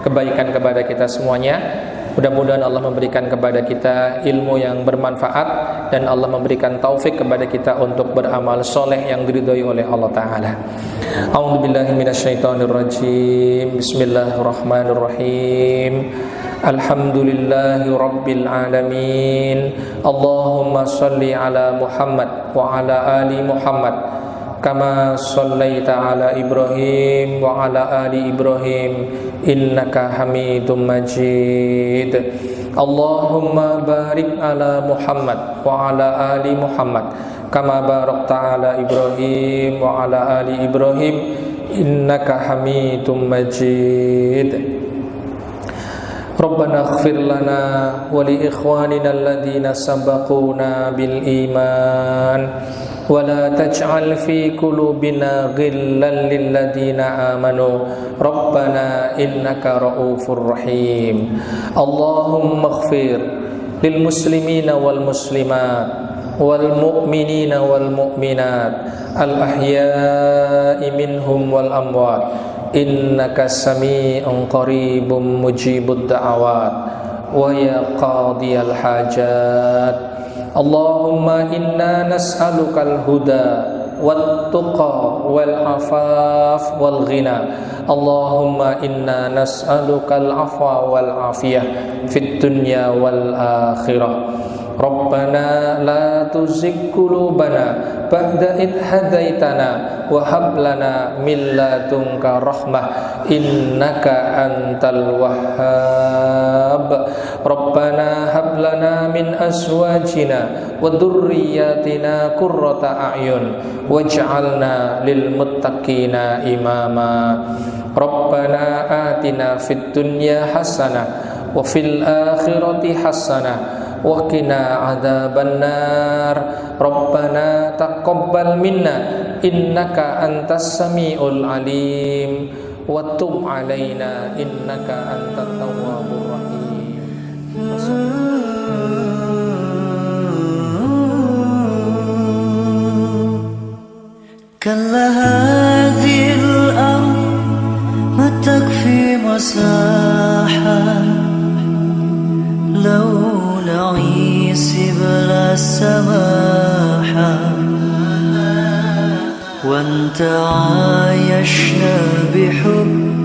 kebaikan kepada kita semuanya. Mudah-mudahan Allah memberikan kepada kita ilmu yang bermanfaat, dan Allah memberikan taufik kepada kita untuk beramal soleh yang diridhoi oleh Allah Ta'ala. A'udzubillahi minasyaitonirrajim. Bismillahirrahmanirrahim. Alhamdulillahi Rabbil Alamin. Allahumma salli ala Muhammad wa ala ali Muhammad kama sallaita ala Ibrahim wa ala ali Ibrahim innaka Hamidum Majid. Allahumma barik ala Muhammad wa ala ali Muhammad kama barakta ala Ibrahim wa ala ali Ibrahim innaka Hamidum Majid. Rabbana ighfir lana wa li ikhwanina alladhina sabaquna bil iman wa la taj'al fi qulubina ghillan lil ladzina amanu Rabbana innaka ra'ufur rahim. Allahumma ighfir lil muslimina wal muslimat wal mu'minina wal mu'minat al ahya'i minhum wal amwat innaka sami'un qaribun mujibud da'awat wa ya qadiyal hajat. Allahumma inna nas'alukal huda wat tuqa wal afaf wal ghina. Allahumma inna nas'alukal afwa wal afiyah fid dunya wal akhirah. Rabbana la tuzigh qulubana ba'da id hadaitana wa hab lana min ladunka rahmah innaka antal wahhab. Rabbana hab lana min azwajina wa dhurriyyatina qurrata a'yun waj'alna lil muttaqina imama. Rabbana atina fid dunya hasanah wa fil akhirati hasanah wa qina adzabannar. Rabbana taqabbal minna innaka antas samiul alim wa tub alaina innaka antat tawwabur rahim. Kalla hadhil ard ma takfi masaha law نعيش بلا سماحة وانت عايشنا بحب